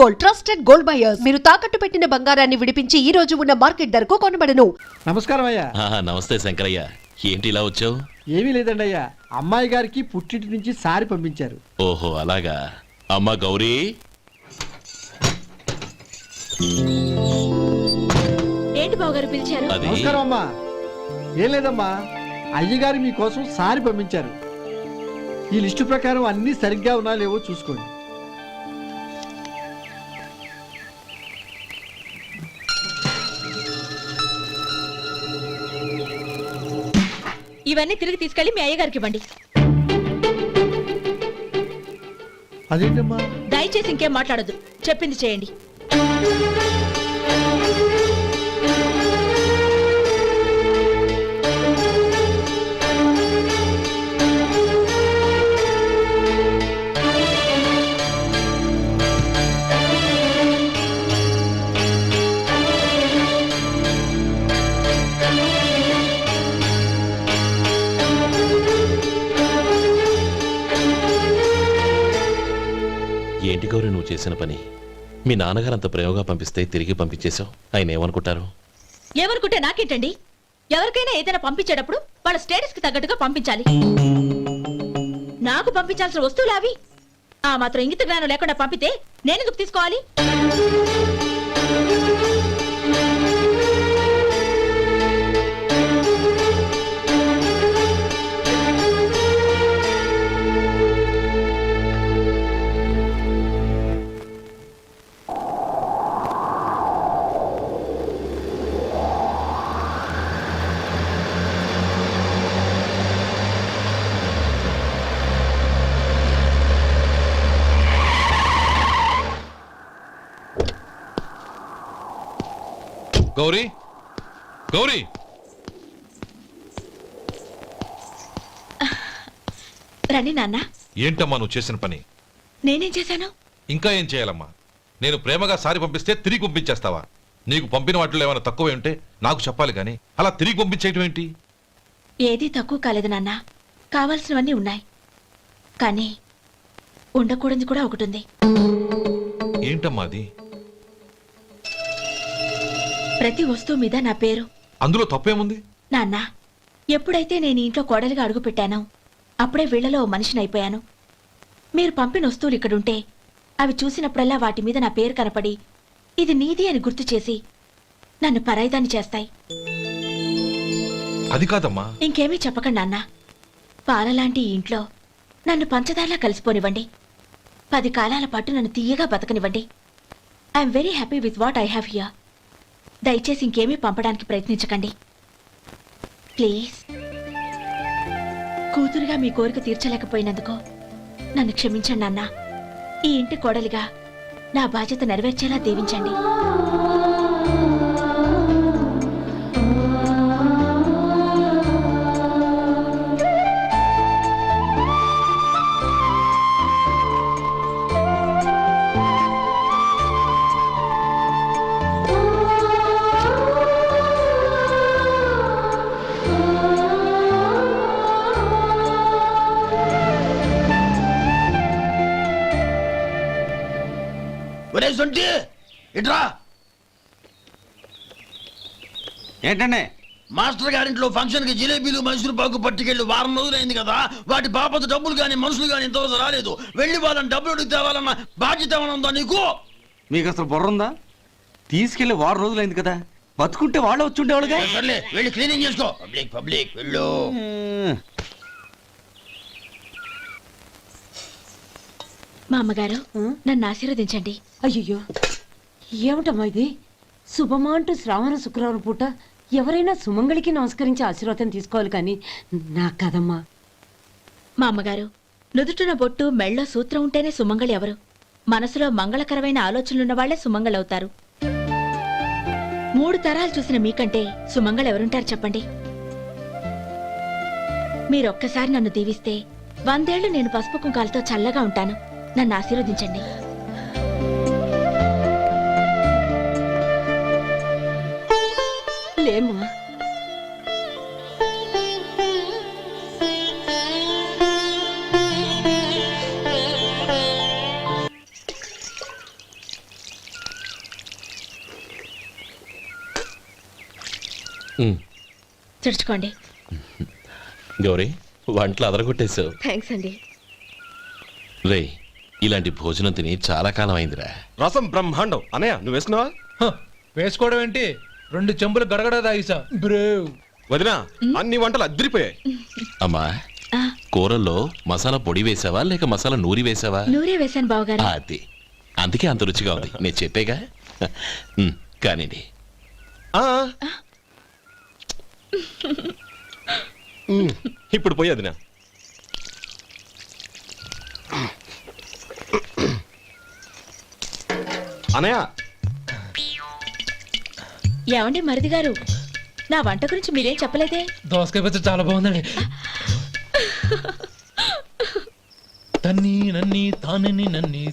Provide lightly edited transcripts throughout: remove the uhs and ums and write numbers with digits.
Gold, trusted gold buyers. మీరు తాకట్టు పెట్టిన బంగారాన్ని విడిపించి ఈ రోజు ఉన్న మార్కెట్ ధరకు కొనబడను. నమస్కారం అయ్యా. నమస్తే శంకరయ్య, ఏంటి ఇలా వచ్చావు? ఏమీ లేదండి అయ్యా, అమ్మాయి గారికి పుట్టింటి నుంచి సారి పంపించారు. ఓహో అలాగా. అమ్మా గౌరీ, ఏంటి బావగారు పిలిచారు? అది నమస్కారం అమ్మా. ఏం లేదమ్మా, అయ్యగారు మీకోసం సారి పంపించారు. ఈ లిస్టు ప్రకారం అన్ని సరిగ్గా ఉన్నా లేవో చూసుకోండి. ఇవన్నీ తిరిగి తీసుకెళ్లి మీ అయ్యగారికి ఇవ్వండి. అదేంటమ్మా? దయచేసి ఇంకేం మాట్లాడద్దు, చెప్పింది చేయండి. ఏంటి గౌరీ నువ్వు చేసిన పని? మీ నాన్నగారు అంత ప్రేమగా పంపిస్తే తిరిగి పంపించేశావు. ఆయన ఏమనుకుంటారు? ఏమనుకుంటే నాకేంటండి? ఎవరికైనా ఏదైనా పంపించేటప్పుడు వాళ్ళ స్టేటస్ కి తగ్గట్టుగా పంపించాలి. నాకు పంపించాల్సిన వస్తువులు అవి. ఆ మాత్రం ఇంగిత జ్ఞానం లేకుండా పంపితే నేనెందుకు తీసుకోవాలి? గౌరీ, గౌరీ, రండి నాన్న. ఏంటమ్మా నువ్వు చేసిన పని? నేనేం చేశాను? ఇంకా ఏం చేయాలమ్మా? నేను ప్రేమగా సారి పంపిస్తే తిరిగి పంపించేస్తావా? నీకు పంపిన వాటిలో ఏమైనా తక్కువ ఉంటే నాకు చెప్పాలి కానీ అలా తిరిగి పంపించేయటం ఏంటి? ఏదీ తక్కువ కాలేదు నాన్న, కావాల్సినవన్నీ ఉన్నాయి. కానీ ఉండకూడదు కూడా ఒకటి ఉంది. ఏంటమ్మా అది? ప్రతి వస్తువు మీద నా పేరు. అందులో తప్పేముంది? నాన్న, ఎప్పుడైతే నేను ఇంట్లో కోడలిగా అడుగు పెట్టానో అప్పుడే వీళ్లలో మనిషిని అయిపోయాను. మీరు పంపిన వస్తువులు ఇక్కడుంటే అవి చూసినప్పుడల్లా వాటి మీద నా పేరు కనపడి ఇది నీది అని గుర్తు చేసి నన్ను పరాయిదాన్ని చేస్తాయి. అది కాదమ్మా. ఇంకేమీ చెప్పకండి నాన్న. పాలలాంటి ఈ ఇంట్లో నన్ను పంచదారలా కలిసిపోనివ్వండి. 10 కాలాల పాటు నన్ను తీయగా బతకనివ్వండి. I'm very happy with what I have here. దయచేసి ఇంకేమీ పంపడానికి ప్రయత్నించకండి ప్లీజ్. కూతురుగా మీ కోరిక తీర్చలేకపోయినందుకు నన్ను క్షమించండి నాన్న. ఈ ఇంటి కోడలిగా నా బాధ్యత నెరవేర్చేలా దీవించండి. ఏంటండి? మాస్టర్ గారింట్లో ఫంక్షన్ కి జిలేబీలు మైసూరు పాకు పట్టుకెళ్ళి వారం రోజులైంది కదా. వాటి బాపత డబ్బులు కానీ మనుషులు కానీ ఇంతవరకు రాలేదు. వెళ్ళి వాళ్ళని డబ్బులు అడిగి తేవాలన్న బాధ్యత ఏమైనా ఉందా నీకు? మీకు అసలు బుర్ర ఉందా? తీసుకెళ్లి వారం రోజులైంది కదా, బతుకుంటే వాళ్ళు వచ్చి ఉండేవాళ్ళుగా. సర్లే, వెళ్ళి క్లీనింగ్ చేసుకో. పబ్లిక్ పబ్లిక్ వెళ్ళు. మా అమ్మగారు నన్ను ఆశీర్వదించండి. అయ్యో, ఏమిటమ్మా ఇది? శుభమా అంటూ శ్రావణ శుక్రవారం పూట ఎవరైనా సుమంగళికి నమస్కరించి ఆశీర్వాదం తీసుకోవాలి కానీ నాకు కదమ్మా. మా అమ్మగారు, నుదుటిన బొట్టు మెళ్ళో సూత్రం ఉంటేనే సుమంగళి ఎవరు? మనసులో మంగళకరమైన ఆలోచనలున్న వాళ్లే సుమంగళవుతారు. 3 తరాలు చూసిన మీకంటే సుమంగళ ఎవరుంటారు చెప్పండి? మీరొక్కసారి నన్ను దీవిస్తే 100 ఏళ్లు నేను పసుపు కుంకాలతో చల్లగా ఉంటాను. నన్ను ఆశీర్వదించండి. లేమ్మా, ఉమ్. తుడుచుకోండి. గౌరీ వంటలు అదరగొట్టేశావు. థ్యాంక్స్ అండి. రే ఇలాంటి భోజనం తిని చాలా కాలం అయిందిరా. రసం బ్రహ్మాండం. అనయ్య నువ్వు వేసుకున్నావా? వేసుకోవడం ఏంటి, 2 చెంబులు గడగడ తాగిసా బ్రేవ్. వదినా అన్ని వంటలు అద్దరిపోయాయి. అమ్మా ఆ, కూరల్లో మసాలా పొడి వేసావా లేక మసాలా నూరి వేసావా? నూరే వేశాను బావగారు. అది అందుకే అంత రుచిగా ఉంది. నేను చెప్పేగా. కానివ్వండి. ఆ. ఇప్పుడు పోయి వదినా. అనయ్య ఏమండి మరిది గారు, నా వంట గురించి మీరేం చెప్పలేదే? దోసకాయ పచ్చడి చాలా బాగుందండి. తన్ని నన్ని తానని నన్ని.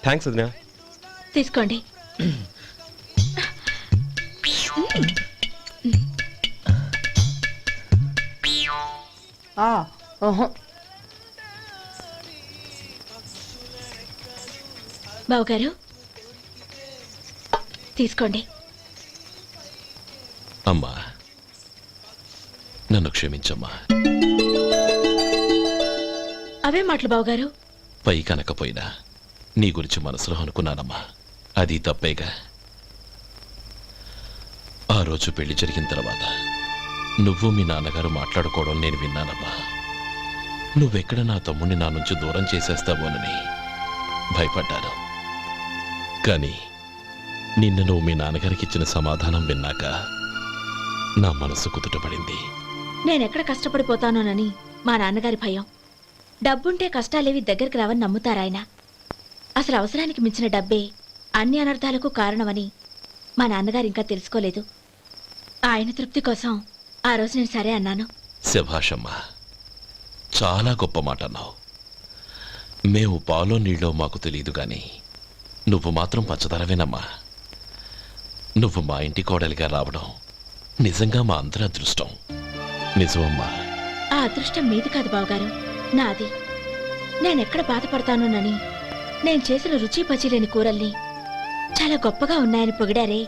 థ్యాంక్స్ వదినా. తీసుకోండి. ఓహో, బావగారు తీసుకోండి. అమ్మా నన్ను క్షమించమ్మా. అవే మాటలు బావగారు. పై కనకపోయినా నీ గురించి మనసులో అనుకున్నానమ్మా. అది తప్పేగా. ఆ రోజు పెళ్లి జరిగిన తర్వాత నువ్వు మీ నాన్నగారు మాట్లాడుకోవడం నేను విన్నానమ్మా. నువ్వెక్కడ నా తమ్ముడిని నా నుంచి దూరం చేసేస్తావోనని భయపడ్డాను. కానీ నిన్న నువ్వు మీ నాన్నగారికి ఇచ్చిన సమాధానం విన్నాక నా మనసు కుదుటపడింది. నేనెక్కడ కష్టపడిపోతానోనని మా నాన్నగారి భయం. డబ్బుంటే కష్టాలేవి దగ్గరికి రావని నమ్ముతారాయన. అసలు అవసరానికి మించిన డబ్బే అన్ని అనర్థాలకు కారణమని మా నాన్నగారు ఇంకా తెలుసుకోలేదు. ఆయన తృప్తి కోసం ఆ రోజు నేను సరే అన్నాను. శభాషమ్మా, చాలా గొప్ప మాట అన్నావు. మేము పాలో నీళ్ళో మాకు తెలియదు గాని నువ్వు మాత్రం పచ్చదరవేనమ్మా. నువ్వు మా ఇంటి కోడలిగా రావడం నిజంగా మా అందరి అదృష్టం. నిజమమ్మా. ఆ అదృష్టం మీది కాదు బావగారు, నాది. నేనెక్కడ బాధపడతానోనని నేను చేసిన రుచి పచిలేని కూరల్ని చాలా గొప్పగా ఉన్నాయని పొగిడారే,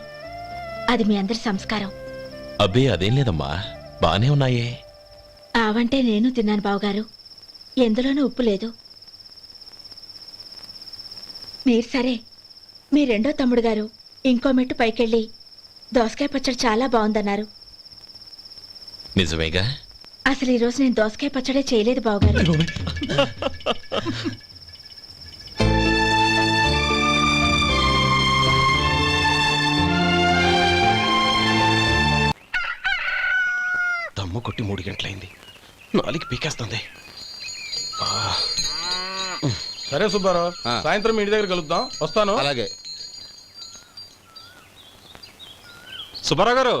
అది మీ అందరి సంస్కారం. అబ్బే అదేం లేదమ్మా, బానే ఉన్నాయే. ఆవంటే నేను తిన్నాను బావగారు, ఎందులోనూ ఉప్పు లేదు. మీరు సరే, మీ రెండో తమ్ముడు గారు ఇంకో మెట్టు పైకెళ్ళి దోసకాయ పచ్చడి చాలా బాగుందన్నారు. నిజమేగా. అసలు ఈరోజు నేను దోసకాయ పచ్చడే చేయలేదు బావగారు. దమ్ము కొట్టి 3 గంటలైంది. 4కి పీకేస్తుంది. సరే సుబ్బారావు, సాయంత్రం మీ ఇంటి దగ్గర కలుద్దాం. వస్తాను. అలాగే. సుబ్బారావు గారు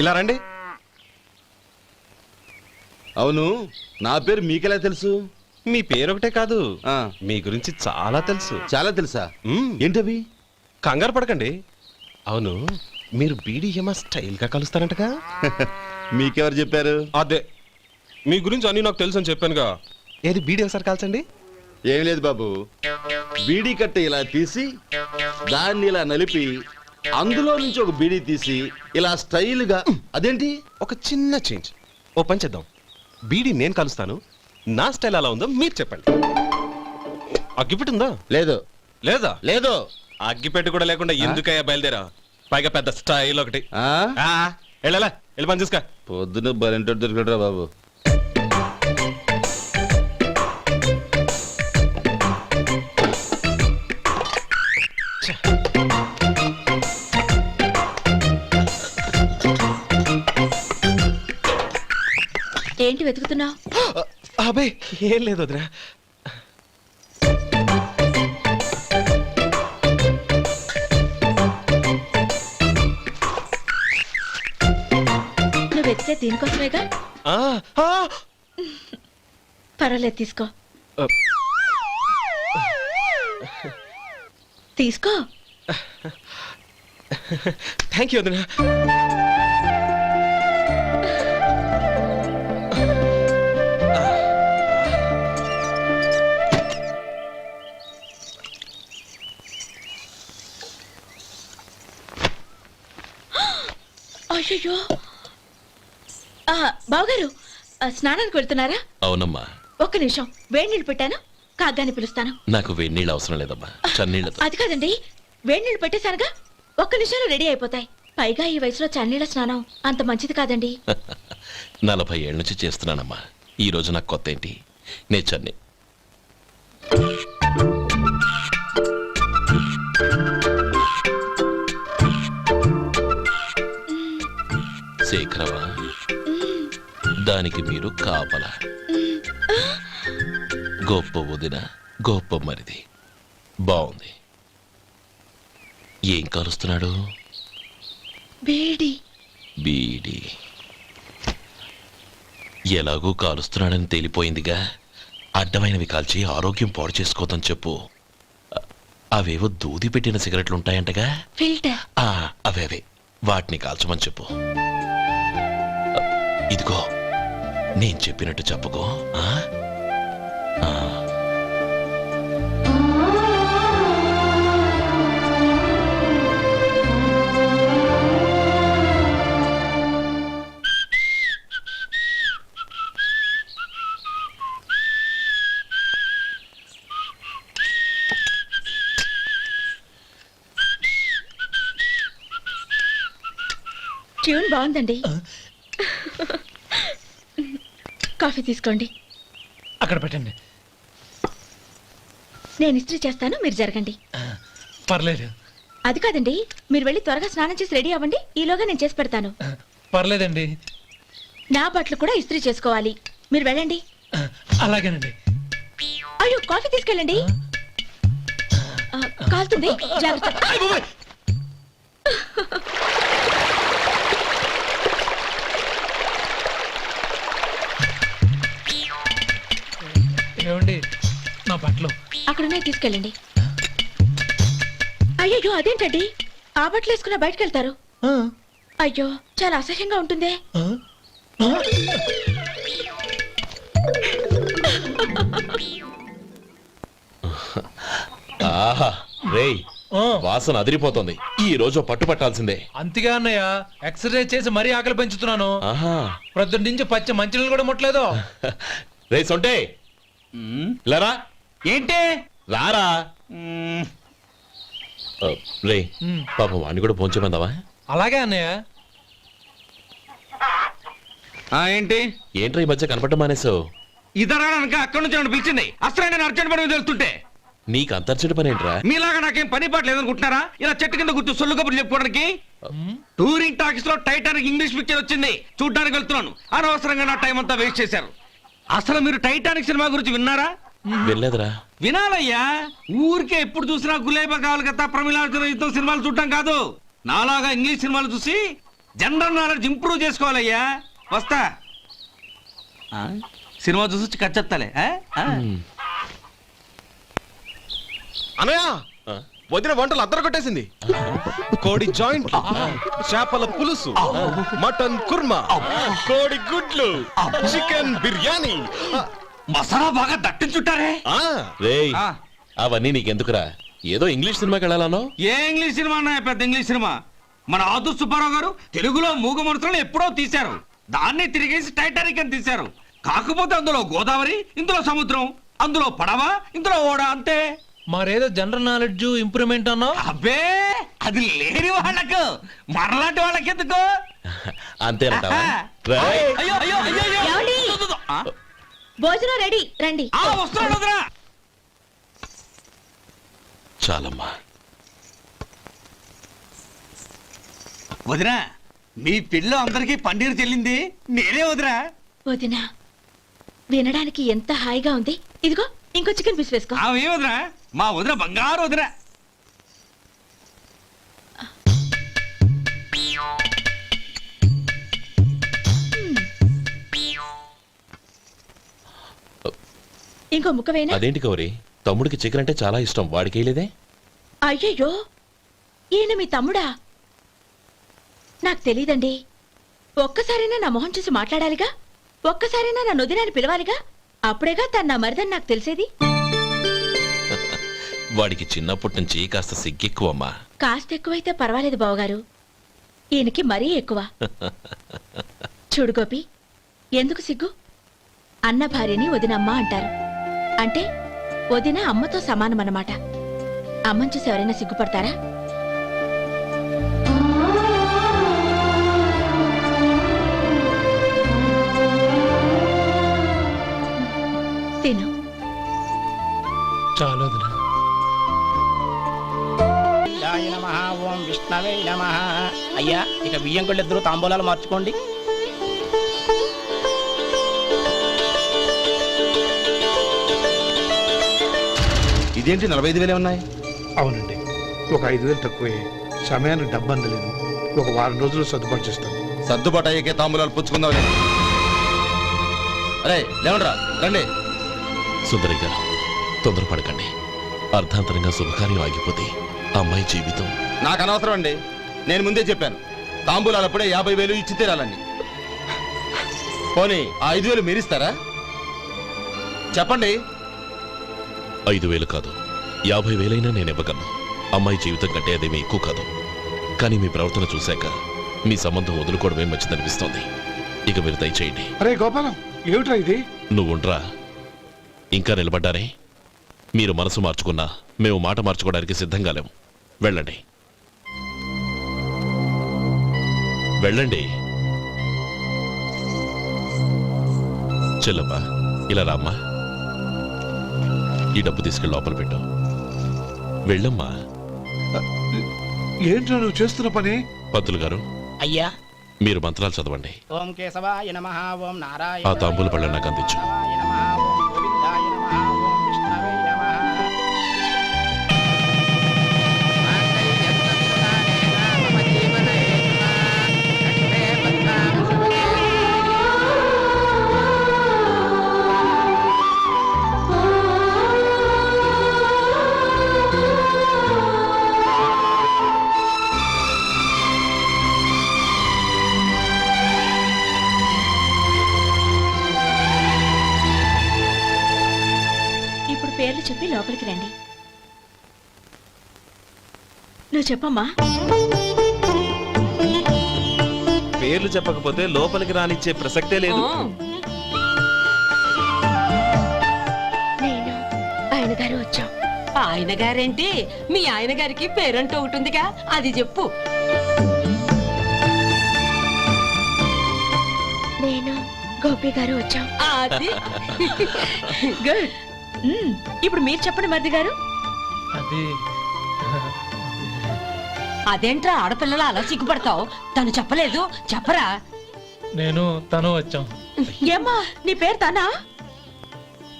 ఇలా రండి. అవును, నా పేరు మీకెలా తెలుసు? మీ పేరు ఒకటే కాదు, మీ గురించి చాలా తెలుసు. చాలా తెలుసా? ఏంటవి? కంగారు పడకండి. అవును, మీరు బీడీఎంఆ స్టైల్గా కలుస్తారంటగా? మీకెవరు చెప్పారు? అదే మీ గురించి అన్ని నాకు తెలుసు అని చెప్పానుగా. ఏది బీడీ ఒకసారి కాల్చండి. ఏం లేదు బాబు, బీడీ కట్ట ఇలా తీసి దాన్ని ఇలా నలిపి అందులో నుంచి ఒక బీడీ తీసి ఇలా స్టైల్గా. అదేంటి? ఒక చిన్న చేంజ్. ఓ పని చేద్దాం, బీడీ నేను కలుస్తాను, నా స్టైల్ అలా ఉందో మీరు చెప్పండి. అగ్గిపెట్టి ఉందా? లేదు. లేదా? లేదు. అగ్గిపెట్టి కూడా లేకుండా ఎందుకయ్యా బయలుదేరా? పైగా పెద్ద స్టైల్ ఒకటి. ఆ? వెళ్ళాలా, వెళ్ళి పని చూసుకో. పొద్దున బరింటోడు దొరికడరా బాబు. ఏంటి వెతుకుతున్నావు? అబే ఏం లేదు వదినా. నువ్వు వెతికే దీనికోసమేగా. పర్వాలేదు, తీసుకో. తీసుకో. థ్యాంక్ యూ వదినా. అయ్యో బావగారు స్నానానికి వెళ్తున్నారా? అవునమ్మా. ఒక్క నిమిషం, వేడి నీళ్ళు పెట్టాను, కాగ్గాని పిలుస్తాను. నాకు వేడి నీళ్ళు అవసరం లేదమ్మా, చన్నీళ్ళతో. అది కాదండి, వేడి నీళ్ళు పెట్టేశానుగా, ఒక్క నిమిషంలో రెడీ అయిపోతాయి. పైగా ఈ వయసులో చన్నీళ్ళ స్నానం అంత మంచిది కాదండి. 40 ఏళ్ళ నుంచి చేస్తున్నానమ్మా. ఈ రోజు నాకు కొత్త ఏంటి? నే చన్ని. శేఖరవా, దానికి మీరు కాపల. గొప్ప వదిన, గొప్ప మరిది. బాగుంది. ఏం కలుస్తున్నాడు? బీడి. బీడి ఎలాగూ కాలుస్తున్నాడని తేలిపోయిందిగా. అడ్డమైనవి కాల్చి ఆరోగ్యం పాడు చేసుకోదని చెప్పు. అవేవో దూది పెట్టిన సిగరెట్లు ఉంటాయంటగా, ఫిల్టర్. అవే వాటిని కాల్చమని చెప్పు. ఇదిగో నేను చెప్పినట్టు చెప్పుకో. ట్యూన్ బాగుందండి. కాఫీ తీసుకోండి. అక్కడ పెట్టండి. నేను ఇస్త్రీ చేస్తాను, మీరు జరగండి. పర్లేదు. అది కాదండి, మీరు వెళ్ళి త్వరగా స్నానం చేసి రెడీ అవ్వండి, ఈలోగా నేను చేసి పెడతాను. పర్లేదండి. నా బట్టలు కూడా ఇస్త్రీ చేసుకోవాలి, మీరు వెళ్ళండి. అలాగేనండి. అయ్యో, కాఫీ తీసుకెళ్ళండి. కాలుతుంది, జాగ్రత్త. ఏమండి, నా బట్టలు అక్కడనే తీసుకెళ్ళండి. అయ్యో, అదేంటండి, ఆ బట్టలు వేసుకున్న బయటకు వెళ్తారు? అయ్యో, చాలా అసహ్యంగా ఉంటుందే. ఆహా రేయ్, వాసన అదిరిపోతుంది. ఈ రోజు పట్టుపట్టాల్సిందే. అంతగా అన్నయ్య, ఎక్సర్సైజ్ చేసి మరీ ఆకలి పెంచుతున్నాను. ప్రొద్దున నుంచి పచ్చ మంచినీళ్ళు కూడా ముట్టలేదు. రే సొంటే, లరా. ఏంటి? రారా. రే పాపం వాడిని కూడా పోంచమందావా? అలాగే అన్నయ్య. ఏంటి? ఏంట్రా ఈ మధ్య కనపడడం మానేసావు? ఇద్దరు అక్కడి నుంచి నన్ను పిలిచింది. అసలు నేను అర్జెంట్ పని తెలుస్తుంటే నీకు అంతర్చడి పని ఏంట్రా? మీలాగా నాకేం పని పాట లేదనుకుంటున్నారా? ఇలా చెట్టు కింద కూర్చో సొల్లు కబుర్లు చెప్పుకోవడానికి. టూరింగ్ టాకీస్ లో టైటానిక్ ఇంగ్లీష్ పిక్చర్ వచ్చింది, చూడ్డానికి వెళ్తున్నాను. అనవసరంగా నా టైం అంతా వేస్ట్ చేశారు. అసలు మీరు టైటానిక్ సినిమా గురించి విన్నారా? వెళ్ళలేదురా. వినాలయ్యా. ఊరికే ఎప్పుడు చూసినా గులేబా కావాలి కదా, ప్రమిళార్జున యుద్ధం సినిమాలు చూడటం కాదు. నాలాగా ఇంగ్లీష్ సినిమాలు చూసి జనరల్ నాలెడ్జ్ ఇంప్రూవ్ చేసుకోవాలయ్యా. వస్తా. సినిమా చూసి కచ్చెత్తాలే. అనయా, వదిన వంటలు అద్దరు కొట్టేసింది. కోడి జాయింట్, చేపల పులుసు, మటన్ కుర్మా, కోడి గుడ్లు, చికెన్ బిర్యానీ, మసాలా బాగా దట్టించుంటారే. రేయ్, అవన్నీ నీకెందుకురా? ఏదో ఇంగ్లీష్ సినిమాకి వెళ్ళాలనో. ఏ ఇంగ్లీష్ సినిమా అన్నా? పెద్ద ఇంగ్లీష్ సినిమా. మన ఆదు సుబ్బారావు గారు తెలుగులో మూగమరుతులను ఎప్పుడో తీశారు. దాన్ని తిరిగేసి టైటానిక్ అని తీశారు. కాకపోతే అందులో గోదావరి, ఇందులో సముద్రం, అందులో పడవ, ఇందులో ఓడ, అంతే. మరేదో జనరల్ నాలెడ్జ్ ఇంప్రూవ్మెంట్ అన్నా? అబ్బే, అది లేని వాళ్ళకు, మరలాంటి వాళ్ళకి ఎందుకు? అంతేనంటావా? అయ్యో అయ్యో అయ్యో అయ్యో. ఏమండి? భోజనం రెడీ, రండి. వస్తున్నాడు వదినా. చాలమ్మా. వదినా, మీ పిల్ల అందరికీ పన్నీరు చెల్లింది నేనే వదినా. వదినా, వినడానికి ఎంత హాయిగా ఉంది. ఇదిగో ఇంకో చికెన్ పీస్ వేసుకో. ఏ వదినా, మా వదిన బంగారు వదినా. ఇంకో ముక్క వేయనా? అదేంటి గౌరీ, తమ్ముడికి చికెన్ అంటే చాలా ఇష్టం, వాడికి వేయలేదే? అయ్యయ్యో, ఈయన మీ తమ్ముడా? నాకు తెలీదండి. ఒక్కసారైనా నా మొహం చూసి మాట్లాడాలిగా, ఒక్కసారైనా నా నొదినాన్ని పిలవాలిగా, అప్పుడేగా తను నా మరిదని నాకు తెలిసేది. వాడికి చిన్నప్పటి నుంచి కాస్త సిగ్గెక్కువమ్మా. కాస్త ఎక్కువైతే పర్వాలేదు బావగారు. ఈయనకి మరీ ఎక్కువ. చూడు గోపి, ఎందుకు సిగ్గు? అన్న భార్యని వదినమ్మ అంటారు. అంటే వదిన అమ్మతో సమానమన్నమాట. అమ్మని చూసి ఎవరైనా సిగ్గుపడతారా? తిను. చాలు వదినా. ఓం విష్ణవే నమః. అయ్యా, ఇక బియ్యం కొళ్ళిద్దరూ తాంబూలాలు మార్చుకోండి. ఇదేంటి 45,000 ఉన్నాయి? అవునండి, ఒక 5,000 తక్కువే. సమయానికి డబ్బు అందలేదు. ఒక వారం రోజులు సర్దుబాటు చేస్తాను. సర్దుబాటు అయ్యకే తాంబూలాలు పుచ్చుకుందాం. అరే లేవండ్రా, రండి. సుందరి గారు, తొందరపడకండి. అర్ధాంతరంగా శుభకార్యం ఆగిపోతే అమ్మాయి జీవితం. నాకు అనవసరం అండి, నేను ముందే చెప్పాను. తాంబూలాలప్పుడే 50,000 ఇచ్చి తీరాలండి. పోనీ ఆ 5,000 మీరిస్తారా? చెప్పండి. 5,000 కాదు, 50,000 నేను ఇవ్వగలను. అమ్మాయి జీవితం కంటే అదేమీ ఎక్కువ కాదు. కానీ మీ ప్రవర్తన చూశాక మీ సంబంధం వదులుకోవడమే మంచిదనిపిస్తోంది. ఇక మీరు దయచేయండి. అరే గోపాలం, ఏమిట్రా ఇది? నువ్వుండ్రా, ఇంకా నిలబడ్డారే. మీరు మనసు మార్చుకున్నా మేము మాట మార్చుకోవడానికి సిద్ధంగా లేము. వెళ్ళండి, వెళ్ళండి. చెల్లమ్మా, ఇలా రామ్మా. ఈ డబ్బు తీసుకెళ్ళి లోపల పెట్టు. వెళ్ళమ్మా. ఏంట్రా నువ్వు చేస్తున్న పని? పంతులు గారు, అయ్యా, మీరు మంత్రాలు చదవండి. ఓం కేశవాయ నమః. ఓం నారాయణ. ఆ తాంబూల పళ్ళ నాకు అందించు. ఓం గోవిందాయ నమః. ఓం విష్ణవే నమః. ఇప్పుడు పేర్లు చెప్పి లోపలికి రండి. నువ్వు చెప్పమ్మా. పేర్లు చెప్పకపోతే లోపలికి రానిచ్చే ప్రసక్తే లేదు. నేను ఆయన గారు వచ్చాం. ఆయన గారేంటి? మీ ఆయన గారికి పేరంటూ ఒకటి ఉందిగా, అది చెప్పు. నేను గోపి గారు వచ్చాం. అది గుడ్. ఇప్పుడు మీరు చెప్పండి మరిది గారు. అది అదేంట్రా ఆడపిల్లలు అలా సిగ్గుపడతావు? తను చెప్పలేదు, చెప్పరా? నేను తను వచ్చాం. ఏమ్మా, నీ పేరు తానా?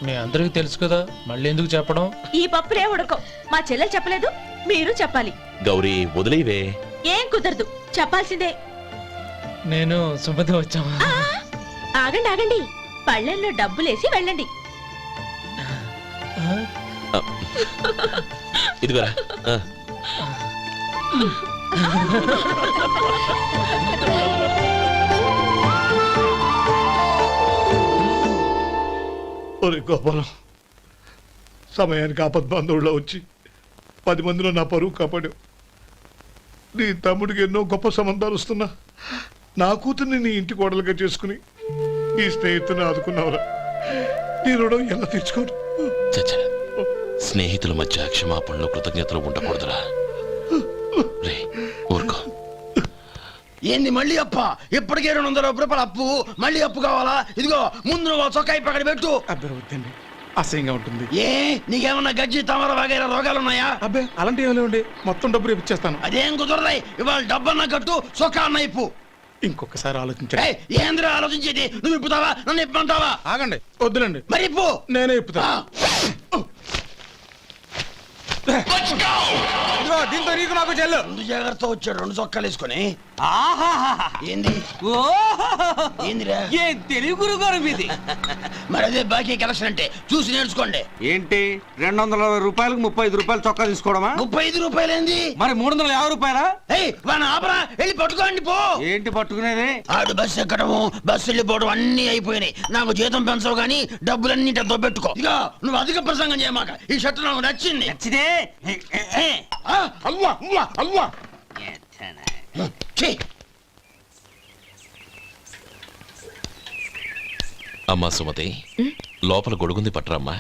మీ అందరికీ తెలుసు కదా, మళ్ళీ ఎందుకు చెప్పడం? ఈ పప్పులే ఉడకం. మా చెల్లెలు చెప్పలేదు, మీరు చెప్పాలి. గౌరీ, వదిలేవే. ఏం కుదరదు, చెప్పాల్సిందే. నేను సుమతి వచ్చాం. ఆ, ఆగండి ఆగండి, పళ్ళెల్లో డబ్బులేసి వెళ్ళండి. ఇదిగోరా. ఒరే గోపాలం, సమయానికి ఆపద్బంధువుల్లో వచ్చి 10 మందిలో నా పరువు కాపాడావు. నీ తమ్ముడికి ఎన్నో గొప్ప సంబంధాలు వస్తున్నా నా కూతుర్ని నీ ఇంటి కోడలుగా చేసుకుని నీ స్నేహితుని ఆదుకున్నావురా. నీ రుణం ఎలా తీర్చుకోరు? చచ్చ, స్నేహితుల మధ్య క్షమాపణలు కృతజ్ఞతలు ఉండకూడదురా. రే ఊరుకో. ఏంది మళ్ళీ అప్ప? ఇప్పటికే 200 రూపాయలు అప్పు, మళ్ళీ అప్పు కావాలా? ఇదిగో ముందు నువ్వు చొక్కాయి పక్కన పెట్టు. అబ్బే వద్దండి, అసహ్యంగా ఉంటుంది. ఏ నీకేమన్నా గజ్జి తమర వగైరా రోగాలున్నాయా? అబ్బే అలాంటి ఏమి లేవండి, మొత్తం డబ్బు రేపు ఇచ్చేస్తాను. అదేం కుదరదాయి. ఇవాళ డబ్బన్నా కట్టు, చొక్కా అన్న ఇప్పు. ఇంకొకసారి ఆలోచించండి. ఏయ్, ఏందిరా ఆలోచించేది? నువ్వు ఇప్పుతావా, నన్ను ఇప్పమంటావా? ఆగండి, వద్దులండి, మరి ఇప్పు. నేనే ఇప్పుతా. దీంతో నీకు నాకు చెల్లు. ముందు జాగ్రత్త వచ్చాడు 2 చొక్కాలు వేసుకొని. ఆహాహా. ఏంది ఏందిరా? ఏ తెలుగు గురుగారు మీది? మరి అదే బాకీ కలెక్షన్ అంటే చూసి నేర్చుకోండి. ఏంటి 260 రూపాయలకు 35 రూపాయలు చొక్కా తీసుకోవడమా? 35 రూపాయలు ఏంది? మరి 350 రూపాయలా? ఏయ్, వాడిని ఆపరా, వెళ్ళి పట్టుకోండి పో. ఏంటి పట్టుకునేది? ఆడు బస్సు ఎక్కడము, బస్సు వెళ్ళిపోవడం అన్ని అయిపోయినాయి. నాకు జీతం పెంచవు గానీ డబ్బులన్నీ దొబ్బెట్టుకో. ఇక నువ్వు అధిక ప్రసంగం చేయమాక. ఈ షర్ట్ నాకు నచ్చింది. నచ్చితే అల్వా అల్వా అల్వా. ఛీ, అమ్మా సుమతి, లోపల గొడుగుంది పట్టరమ్మా.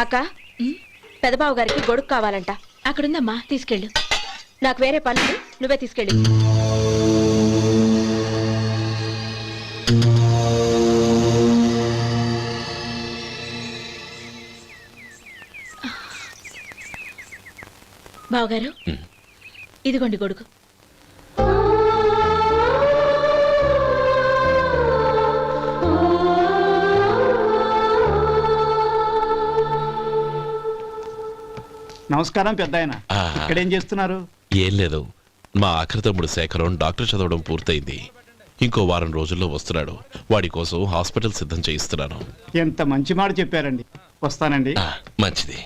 అక్క పెదబాబు గారికి గొడుగు కావాలంట. అక్కడుందమ్మా, తీసుకెళ్ళు. నాకు వేరే పనులు, నువ్వే తీసుకెళ్ళు. బావగారు, ఇదిగోండి గొడుగు. నమస్కారం పెద్దాయన. ఆ. ఇక్కడేం చేస్తున్నారు? ఏం లేదు, మా ఆఖరి తమ్ముడు శేఖరం డాక్టర్ చదవడం పూర్తయింది. ఇంకో వారం రోజుల్లో వస్తున్నాడు. వాడి కోసం హాస్పిటల్ సిద్ధం చేయిస్తున్నాను. ఎంత మంచి మాట చెప్పారండి. వస్తానండి. మంచిది.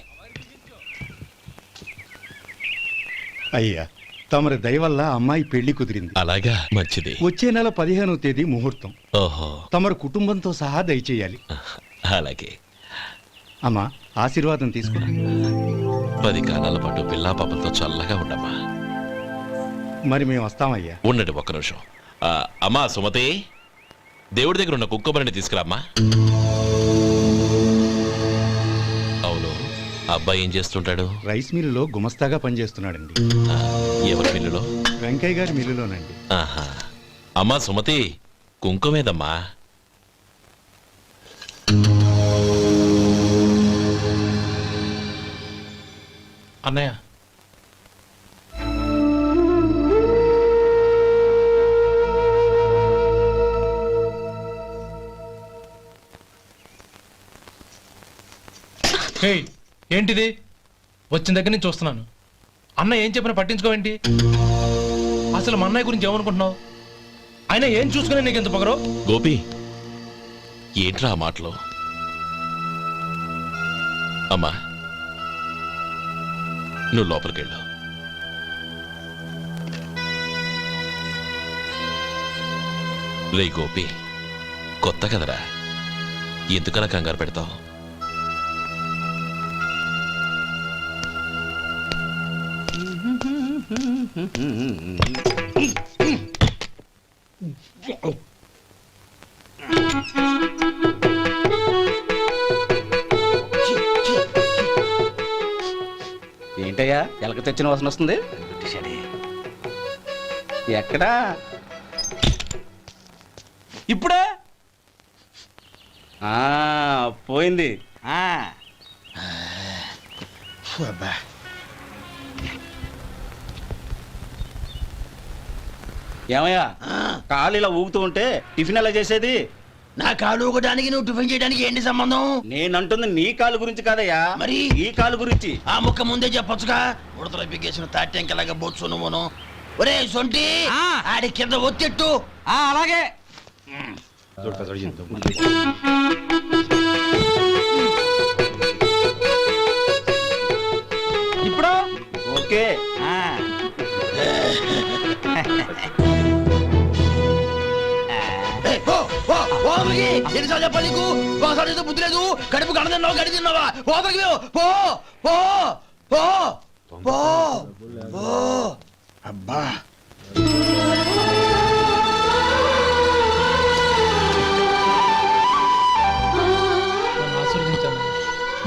అయ్యా, తమరి దయ వల్ల అమ్మాయి పెళ్లి కుదిరింది. అలాగా, మంచిది. వచ్చే నెల 15వ తేదీ ముహూర్తం. ఓహో, తమరు కుటుంబంతో సహా దయచేయాలి. అలాగే. అమ్మా, ఆశీర్వాదం తీసుకురా. 10 కాలాల పాటు పిల్లా పాపలతో చల్లగా ఉండమ్మా. మరి మేము వస్తామయ్యా. ఉండండి ఒక్క నిమిషం. అమ్మా సుమతి, దేవుడి దగ్గర ఉన్న కుక్కమరిని తీసుకురామ్మా. అవును, అబ్బాయి ఏం చేస్తుంటాడు? రైస్ మిల్లులో గుమస్తాగా పనిచేస్తున్నాడండి. ఎవరి మిల్లులో? వెంకయ్య గారి మిల్లులోనండి. ఆహా. అమ్మా సుమతి, కుంకుమేదమ్మా? అన్నయ్య, ఏంటిది? వచ్చిన దగ్గర నుంచి చూస్తున్నాను. అన్న ఏం చెప్పినా పట్టించుకోవేంటి? అసలు మా అన్నయ్య గురించి ఏమనుకుంటున్నావు? ఆయన ఏం చూసుకునే నీకు ఎంత పొగరు? గోపి, ఏంట్రా ఆ మాటలు? అమ్మా, నువ్వు లోపలికెళ్ళు. రే గోపి, కొత్త కదరా, ఎందుకలా కంగారు పెడతావు? ఏంటయ్యా ఎలక తెచ్చిన వాసన వస్తుంది? ఎక్కడా? ఇప్పుడే పోయింది. ఏమయ్యా, కాలు ఇలా ఊగుతూ ఉంటే టిఫిన్ ఎలా చేసేది? నా కాలు ఊగడానికి నువ్వు టిఫిన్ చేయడానికి ఏంటి సంబంధం? నేనంటుంది నీ కాలు గురించి కాదయ్యా, మరి ఈ కాలు గురించి. ఆ ముక్క ముందే చెప్పొచ్చుగా. ఉడతలో బిగ్గేసిన తాటెంకలాగా బొచ్చు నువ్వును. ఒరే సొంటి, ఆడి కింద ఒత్తెట్టు. అలాగే. ఇప్పుడు ఓకే. ఎన్నిసార్లు చెప్పాలి నీకు? ఒకసారి ఏదో బుద్ధి లేదు. కడుపు కడ తిన్నావు, గడి తిన్నావా? పోతలకి పో పో పో పో పో. అబ్బా,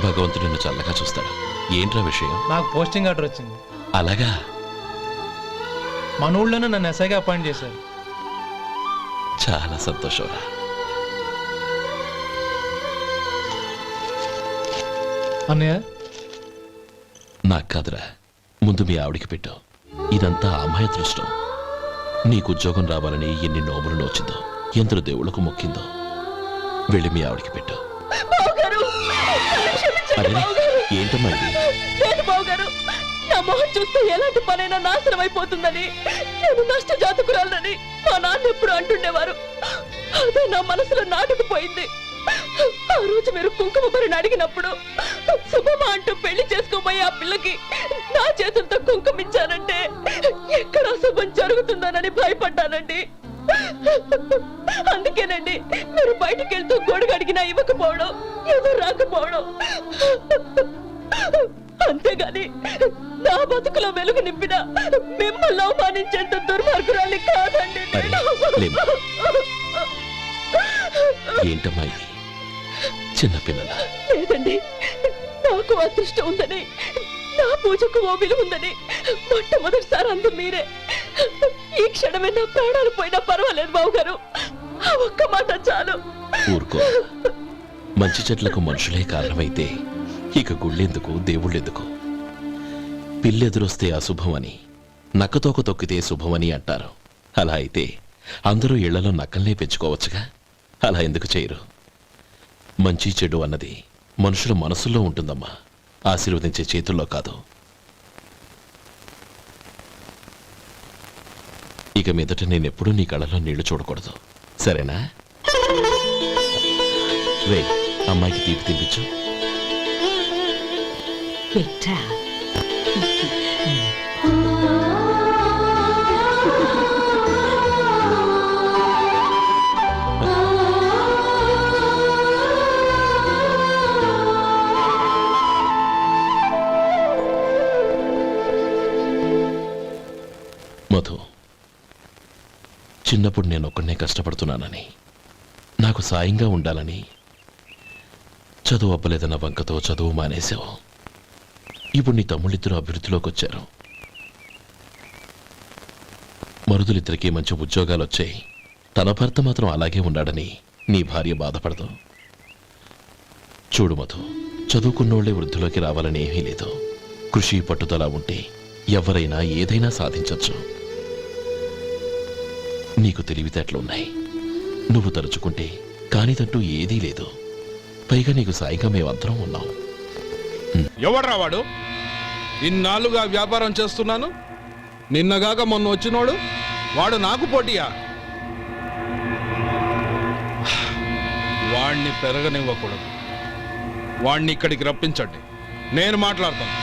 భగవంతుడు నిన్ను చల్లగా చూస్తాడు. ఏంట్రా విషయం? నాకు పోస్టింగ్ ఆర్డర్ వచ్చింది. అలాగా? మన ఊళ్ళోనే నన్ను ఎస్ఐగా అపాయింట్ చేశారు. చాలా సంతోషంరా. అన్నయ్య, నాకు కాదురా, ముందు మీ ఆవిడికి పెట్టు. ఇదంతా అమ్మాయి అదృష్టం. నీకు ఉద్యోగం రావాలని ఎన్ని నోములు నోచిందో, ఎందరు దేవుళ్లకు మొక్కిందో. వెళ్ళి మీ ఆవిడికి పెట్టు. అరే, ఏంటమ్మా ఇది? నేను బావగారు, నా మొహం చూస్తే ఎలాంటి పనైనా నాశనం అయిపోతుందని, నేను నష్ట జాతకురాలని మా నాన్న ఎప్పుడు అంటుండేవారు. అదే నా మనసులో నాటుకుపోయింది. ఆ రోజు మీరు కుంకుమ భరిని అడిగినప్పుడు శుభమా అంటూ పెళ్లి చేసుకోబోయే ఆ పిల్లకి నా చేతులతో కుంకుమించానంటే ఎక్కడ శుభం జరుగుతుందోనని భయపడ్డానండి. అందుకేనండి మీరు బయటికి వెళ్తూ గొడుగు అడిగినా ఇవ్వకపోవడం, ఎవరు రాకపోవడం. అంతేగాని నా బతుకులో వెలుగు నింపిన మిమ్మల్ని అవమానించేంత దుర్మార్గురాలి కాదండి అరే, లేమ్మ. ఏంటమ్మా ఇది చిన్నపిల్లల లేదండి, నాకు అదృష్టం ఉందని, నా పూజకు ఓ విలువ ఉందని మొట్టమొదటిసారి అందు మీరే. ఈ క్షణమే నా ప్రాణాలు పోయినా పర్వాలేదు బావగారు, ఆ ఒక్క మాట చాలు. ఊరుకో. మంచి చెట్లకు మనుషులే కారణమైతే ఇక గుళ్ళెందుకు దేవుళ్ళెందుకు? పిల్లెదురొస్తే అశుభం అని, నక్కతోక తొక్కితే శుభమని అంటారు. అలా అయితే అందరూ ఇళ్లలో నక్కల్నే పెంచుకోవచ్చుగా. అలా ఎందుకు చేయరు? మంచి చెడు అన్నది మనుషుల మనసుల్లో ఉంటుందమ్మా, ఆశీర్వదించే చేతుల్లో కాదు. ఇక మీదట నేనెప్పుడూ నీ కళ్ళలో నీళ్లు చూడకూడదు, సరేనా? రే, అమ్మాయికి తీపి తినిపించు. పెట్టా మధు, చిన్నప్పుడు నేను ఒక్కడనే కష్టపడుతున్నానని, నాకు సాయంగా ఉండాలని చదువు అవ్వలేదన్న వంకతో చదువు మానేశావు. ఇప్పుడు నీ తమ్ముళ్ళిద్దరూ అభివృద్ధిలోకి వచ్చారు. మరుదులిద్దరికీ మంచి ఉద్యోగాలు వచ్చాయి. తన భర్త మాత్రం అలాగే ఉన్నాడని నీ భార్య బాధపడదు. చూడు మధు, చదువుకున్నోళ్లే వృద్ధిలోకి రావాలని ఏమీ లేదు. కృషి పట్టుదల ఉంటే ఎవరైనా ఏదైనా సాధించవచ్చు. నీకు తెలివితేటలున్నాయి. నువ్వు తలుచుకుంటే కానిదంటూ ఏదీ లేదు. పైగా నీకు సాయిగా మేమందరం ఉన్నాం. ఎవడ్రా వాడు? ఇన్నాళ్ళుగా వ్యాపారం చేస్తున్నాను, నిన్నగాక మొన్న వచ్చినోడు వాడు నాకు పోటీయా? వాణ్ణి పెరగనివ్వకూడదు. వాణ్ణి ఇక్కడికి రప్పించండి, నేను మాట్లాడతాను.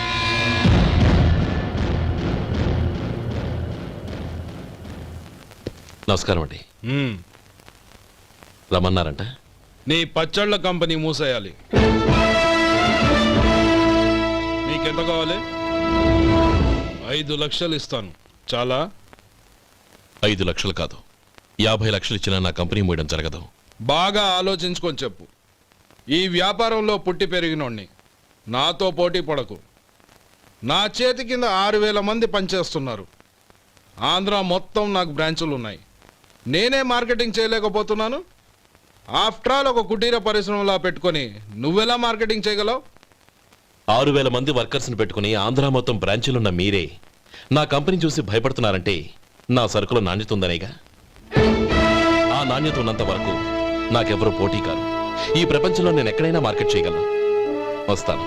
నమస్కారం అండి. రమ్మన్నారంట? నీ పచ్చళ్ళ కంపెనీ మూసేయాలి. నీకెంత కావాలి? 5 లక్షలు ఇస్తాను, చాలా? 5 లక్షలు కాదు, 50 లక్షలు ఇచ్చినా నా కంపెనీ మూయడం జరగదు. బాగా ఆలోచించుకొని చెప్పు. ఈ వ్యాపారంలో పుట్టి పెరిగినోడ్ని, నాతో పోటీ పడకు. నా చేతి కింద 6,000 మంది పనిచేస్తున్నారు. ఆంధ్ర మొత్తం నాకు బ్రాంచులు ఉన్నాయి. నేనే మార్కెటింగ్ చేయలేకపోతున్నాను. ఆఫ్టర్ ఆల్ ఒక కుటీర పరిశ్రమలా పెట్టుకొని నువ్వెలా మార్కెటింగ్ చేయగలవు? 6,000 మంది వర్కర్స్ని పెట్టుకుని ఆంధ్ర మొత్తం బ్రాంచీలున్న మీరే నా కంపెనీ చూసి భయపడుతున్నారంటే నా సరుకులో నాణ్యత ఉందనేగా. ఆ నాణ్యత ఉన్నంత వరకు నాకెవరూ పోటీ కాదు. ఈ ప్రపంచంలో నేను ఎక్కడైనా మార్కెట్ చేయగలను. వస్తాను.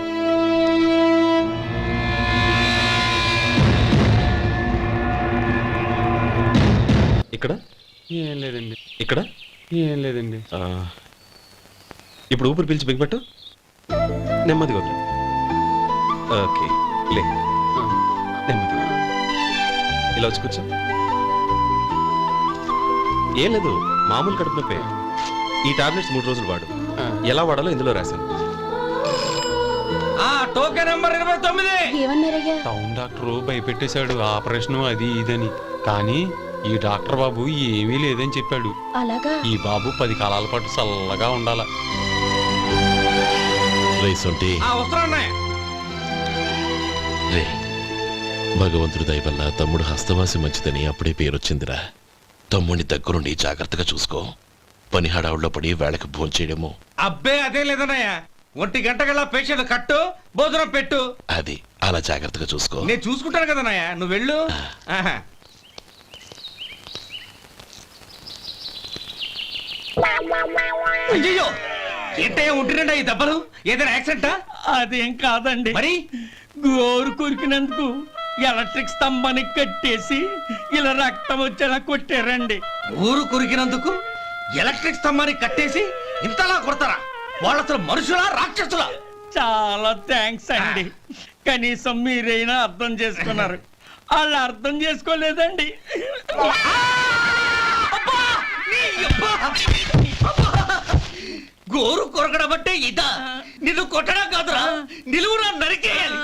ఇక్కడ ఏం లేదండి. ఇక్కడ ఏం లేదండి. ఇప్పుడు ఊపిరి పీల్చి బిగ్బట్టు, నెమ్మదిగా వదిలి. ఓకే, లే, నెమ్మదిగా ఇలా వచ్చి కూర్చో. ఏం లేదు, మామూలు కడుపు నొప్పే. ఈ టాబ్లెట్స్ 3 రోజులు వాడు. ఎలా వాడాలో ఇందులో రాశాను. Token number 29. టౌన్ డాక్టర్ భయపెట్టేశాడు, ఆపరేషన్ అది ఇదని. కానీ ఈ డాక్టర్ బాబు ఏమీ లేదని చెప్పాడు. అలాగా? ఈ బాబు 10 కాలాల పాటు చల్లగా ఉండాల. రే, భగవంతుడి దయ వల్ల తమ్ముడు హస్తవాసి మంచిదని అప్పుడే పేరొచ్చిందిరా. తమ్ముడిని దగ్గరుండి జాగ్రత్తగా చూసుకో. పని హడావుల్లో పడి వేళకి భోంచేయడము. అబ్బే అదే లేదన్నయ్య. 1 గంటకల్లా పేషెంట్ కట్టు, భోజనం పెట్టు. అది అలా జాగ్రత్తగా చూసుకో. నేను చూసుకుంటాను కదన్నయ్య, నువ్వు వెళ్ళు. అయ్యో, ఏంటయ్యా ఉంటున్నాడా ఈ దెబ్బలు? ఏదైనా యాక్సిడెంటా? అదేం కాదండి, మరి గోరు కొరికినందుకు ఎలక్ట్రిక్ స్తంభాన్ని కట్టేసి ఇలా రక్తం వచ్చేలా కొట్టారండి. ఊరు కొరికినందుకు ఎలక్ట్రిక్ స్తంభాన్ని కట్టేసి ఇంతలా కొడతారా? వాళ్ళు అసలు మనుషులా, రాక్షసులా? చాలా థ్యాంక్స్ అండి, కనీసం మీరైనా అర్థం చేసుకున్నారు. వాళ్ళు అర్థం చేసుకోలేదండి. గోరు కొరకడం అంటే ఇదా? నిన్ను కొట్టడం కాదురా, నిలువురా నరికేయాలి.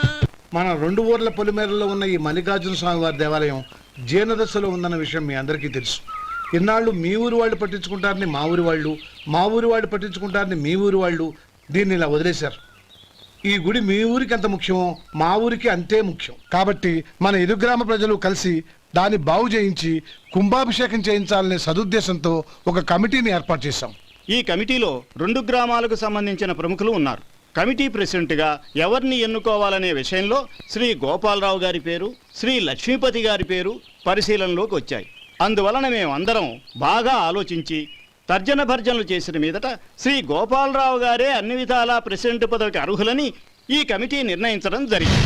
మన 2 ఊర్ల పొలిమేరలో ఉన్న ఈ మల్లికార్జున స్వామి వారి దేవాలయం జీర్ణదశలో ఉందన్న విషయం మీ అందరికీ తెలుసు. ఇన్నాళ్ళు మీ ఊరు వాళ్ళు పట్టించుకుంటారని మా ఊరి వాళ్ళు, మా ఊరి వాళ్ళు పట్టించుకుంటారని మీ ఊరి వాళ్ళు దీన్ని ఇలా వదిలేశారు. ఈ గుడి మీ ఊరికి ఎంత ముఖ్యమో మా ఊరికి అంతే ముఖ్యం. కాబట్టి మన ఇరు గ్రామ ప్రజలు కలిసి దాన్ని బాగు చేయించి కుంభాభిషేకం చేయించాలనే సదుద్దేశంతో ఒక కమిటీని ఏర్పాటు చేశాం. ఈ కమిటీలో 2 గ్రామాలకు సంబంధించిన ప్రముఖులు ఉన్నారు. కమిటీ ప్రెసిడెంట్గా ఎవరిని ఎన్నుకోవాలనే విషయంలో శ్రీ గోపాలరావు గారి పేరు, శ్రీ లక్ష్మీపతి గారి పేరు పరిశీలనలోకి వచ్చాయి. అందువలన మేమందరం బాగా ఆలోచించి తర్జన భర్జనలు చేసిన మీదట శ్రీ గోపాలరావు గారే అన్ని విధాలా ప్రెసిడెంట్ పదవికి అర్హులని ఈ కమిటీ నిర్ణయించడం జరిగింది.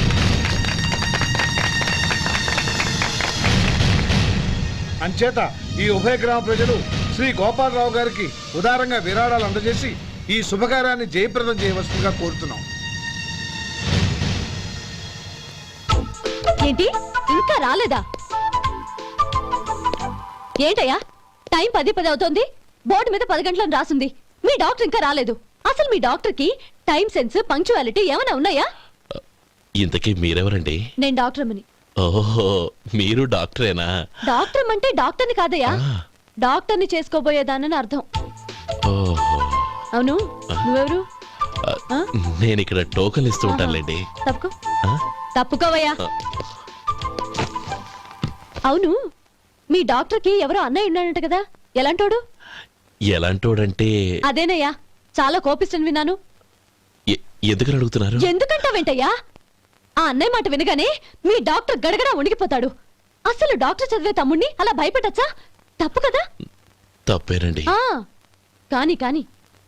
అంచేత ఈ ఉభయ గ్రామ ప్రజలు శ్రీ గోపాలరావు గారికి ఉదారంగా విరాళాలు అందజేసి ఈ శుభకార్యాన్ని జయప్రదం చేయవలసిందిగా కోరుతున్నాం. ఏంటి ఇంకా రాలేదా? ఏంటయ్యా టైం 10 అవుతోంది. బోర్డు మీద 10 గంటలను రాసింది. మీ డాక్టర్ ఇంకా రాలేదు. అసలు మీ డాక్టర్ కి టైం సెన్స్, పంక్చువాలిటీ ఏమైనా ఉన్నాయా? ఇంతకీ మీరెవరండి? నేను డాక్టర్ అమ్మని. ఓహో, మీరు డాక్టరేనా? డాక్టర్ అంటే డాక్టర్ని కాదయ్యా, డాక్టర్ని చేసుకోబోయేదానని అర్థం. ఓహో, అవును, నువ్వెవరు? నేను ఇక్కడ టోకన్ ఇస్తూ ఉంటానులేండి. తప్పుకో, తప్పుకోవయ్యా. అవును, మీ డాక్టర్ కి ఎవరో అన్నయ్య ఉన్నాడంట కదా, ఎలాంటోడు? ఎలాంటోడంటే అదేనయ్యా, చాలా కోపిష్టని విన్నాను. ఎందుకని అడుగుతున్నారు? ఎందుకంటావేంటయ్యా? ఆ అన్నయ్య మాట వినగానే మీ డాక్టర్ గడగడా ఉణిగిపోతాడు. అసలు డాక్టర్ చదివే తమ్ముణ్ణి అలా భయపెట్టచ్చా? తప్పు కదా? తప్పేనండి. కాని కాని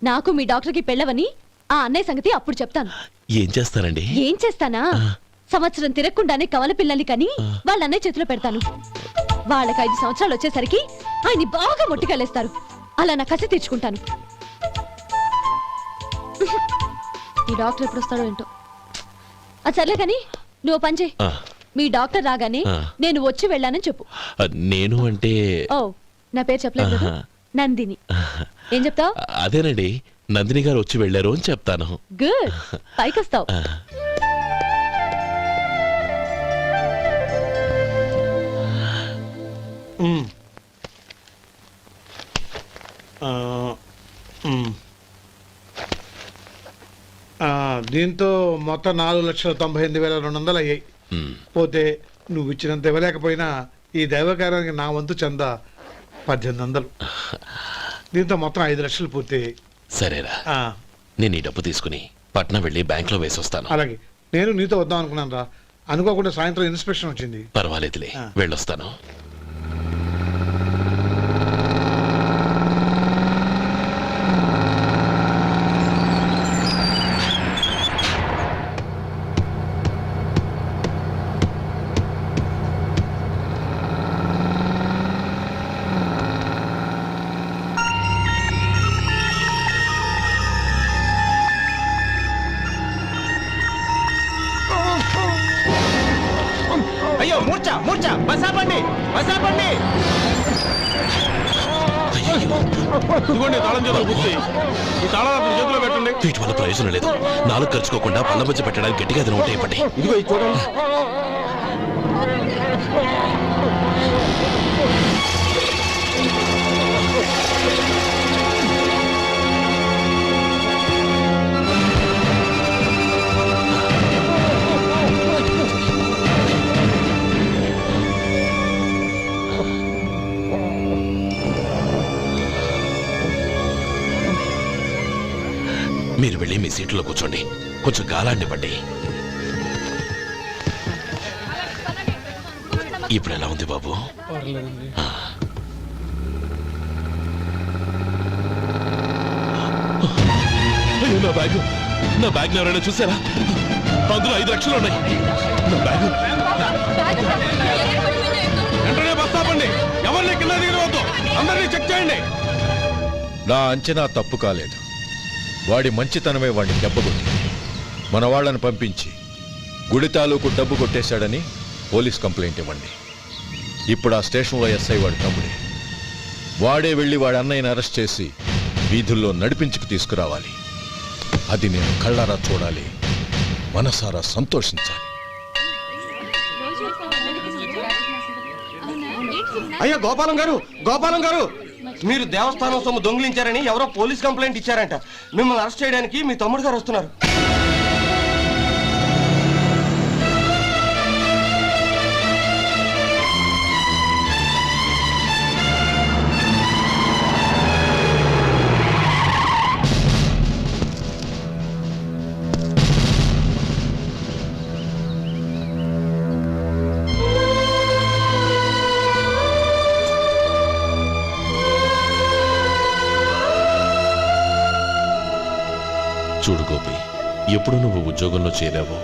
నాకు మీ డాక్టర్కి పెళ్ళవని ఆ అన్నయ్య సంగతి అప్పుడు చెప్తాను. ఏం చేస్తారండి? ఏం చేస్తానా, సంవత్సరం తిరగకుండానే కవల పిల్లల్ని కని వాళ్ళ అన్నయ్య చేతిలో పెడతాను. వాళ్ళకి 5 సంవత్సరాలు వచ్చేసరికి ఆయన్ని బాగా మొట్టికెళ్ళేస్తారు. అలా నా కసి తీర్చుకుంటాను. ఈ డాక్టర్ ఎప్పుడు వస్తాడో ఏంటో. అది సర్లే కానీ నువ్వు పని చేయి. మీ డాక్టర్ రాగానే నేను వచ్చి వెళ్ళానని చెప్పు. నేను అంటే ఓ, నా పేరు చెప్పలేదు కదా, నందిని. ఏం చెప్తావు? అదేనండి, నందిని గారు వచ్చి వెళ్ళారు అని చెప్తాను. గుడ్, పైకొస్తావు. దీంతో మొత్తం 4,98,200 అయ్యాయి. పోతే నువ్వు ఇచ్చినంత ఇవ్వలేకపోయినా ఈ దైవకార్యానికి నా వంతు చందా 1800. దీంతో మొత్తం 5 లక్షలు పూర్తయ్యాయి. సరేరా, నేను ఈ డబ్బు తీసుకుని పట్నం వెళ్ళి బ్యాంక్ లో వేసి వస్తాను. అలాగే, నేను నీతో వద్దాం అనుకున్నాను రా, అనుకోకుండా సాయంత్రం ఇన్స్పెక్షన్ వచ్చింది. పర్వాలేదులే, వెళ్ళొస్తాను. అయ్యో, మూర్ఛ మూర్ఛ, బసాపండి బసాపండి. ఇదిగోండి తాళం చేతులు గుర్తి. ఈ తాళం చేతిలో పెట్టండి. వీటి వల్ల ప్రయోజనం లేదు. 4 ఖర్చుకోకుండా పళ్ళ మధ్య పెట్టడానికి గట్టిగా అది నోట్ అయిపోండి. ఇదిగో ఇది చూడండి. మీరు వెళ్ళి మీ సీట్లో కూర్చోండి, కొంచెం గాలాండివ్వండి. ఇప్పుడు ఎలా ఉంది బాబు? నా బ్యాగ్, నా బ్యాగ్ ఎవరైనా చూసారా? అందులో 5 లక్షలు ఉన్నాయి. నా బ్యాగ్ వెంటనే బస్ ఆపండి. ఎవరిని కింద దిగవద్దు, అందరినీ చెక్ చేయండి. నా అంచనా తప్పు కాలేదు. వాడి మంచితనమే వాడిని దెబ్బకొట్టింది. మన వాళ్ళని పంపించి గుడి తాలూకు డబ్బు కొట్టేశాడని పోలీస్ కంప్లైంట్ ఇవ్వండి. ఇప్పుడు ఆ స్టేషన్లో ఎస్ఐ వాడి తమ్ముడే. వాడే వెళ్ళి వాడి అన్నయ్యని అరెస్ట్ చేసి వీధుల్లో నడిపించుకు తీసుకురావాలి. అది నేను కళ్ళారా చూడాలి, మనసారా సంతోషించాలి. అయ్యా గోపాలం గారు మీరు దేవస్థానం సొమ్ము దొంగిలించారని ఎవరో పోలీస్ కంప్లైంట్ ఇచ్చారంట. మిమ్మల్ని అరెస్ట్ చేయడానికి మీ తమ్ముడు గారు వస్తున్నారు. చూడు గోపి, ఎప్పుడు నువ్వు ఉద్యోగంలో చేరావో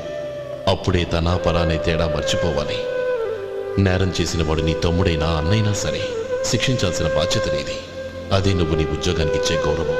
అప్పుడే తనా పరా అనే తేడా మర్చిపోవాలి. నేరం చేసిన వాడు నీ తమ్ముడైనా అన్నైనా సరే శిక్షించాల్సిన బాధ్యత నీది. అదే నువ్వు నీ ఉద్యోగానికి ఇచ్చే గౌరవం.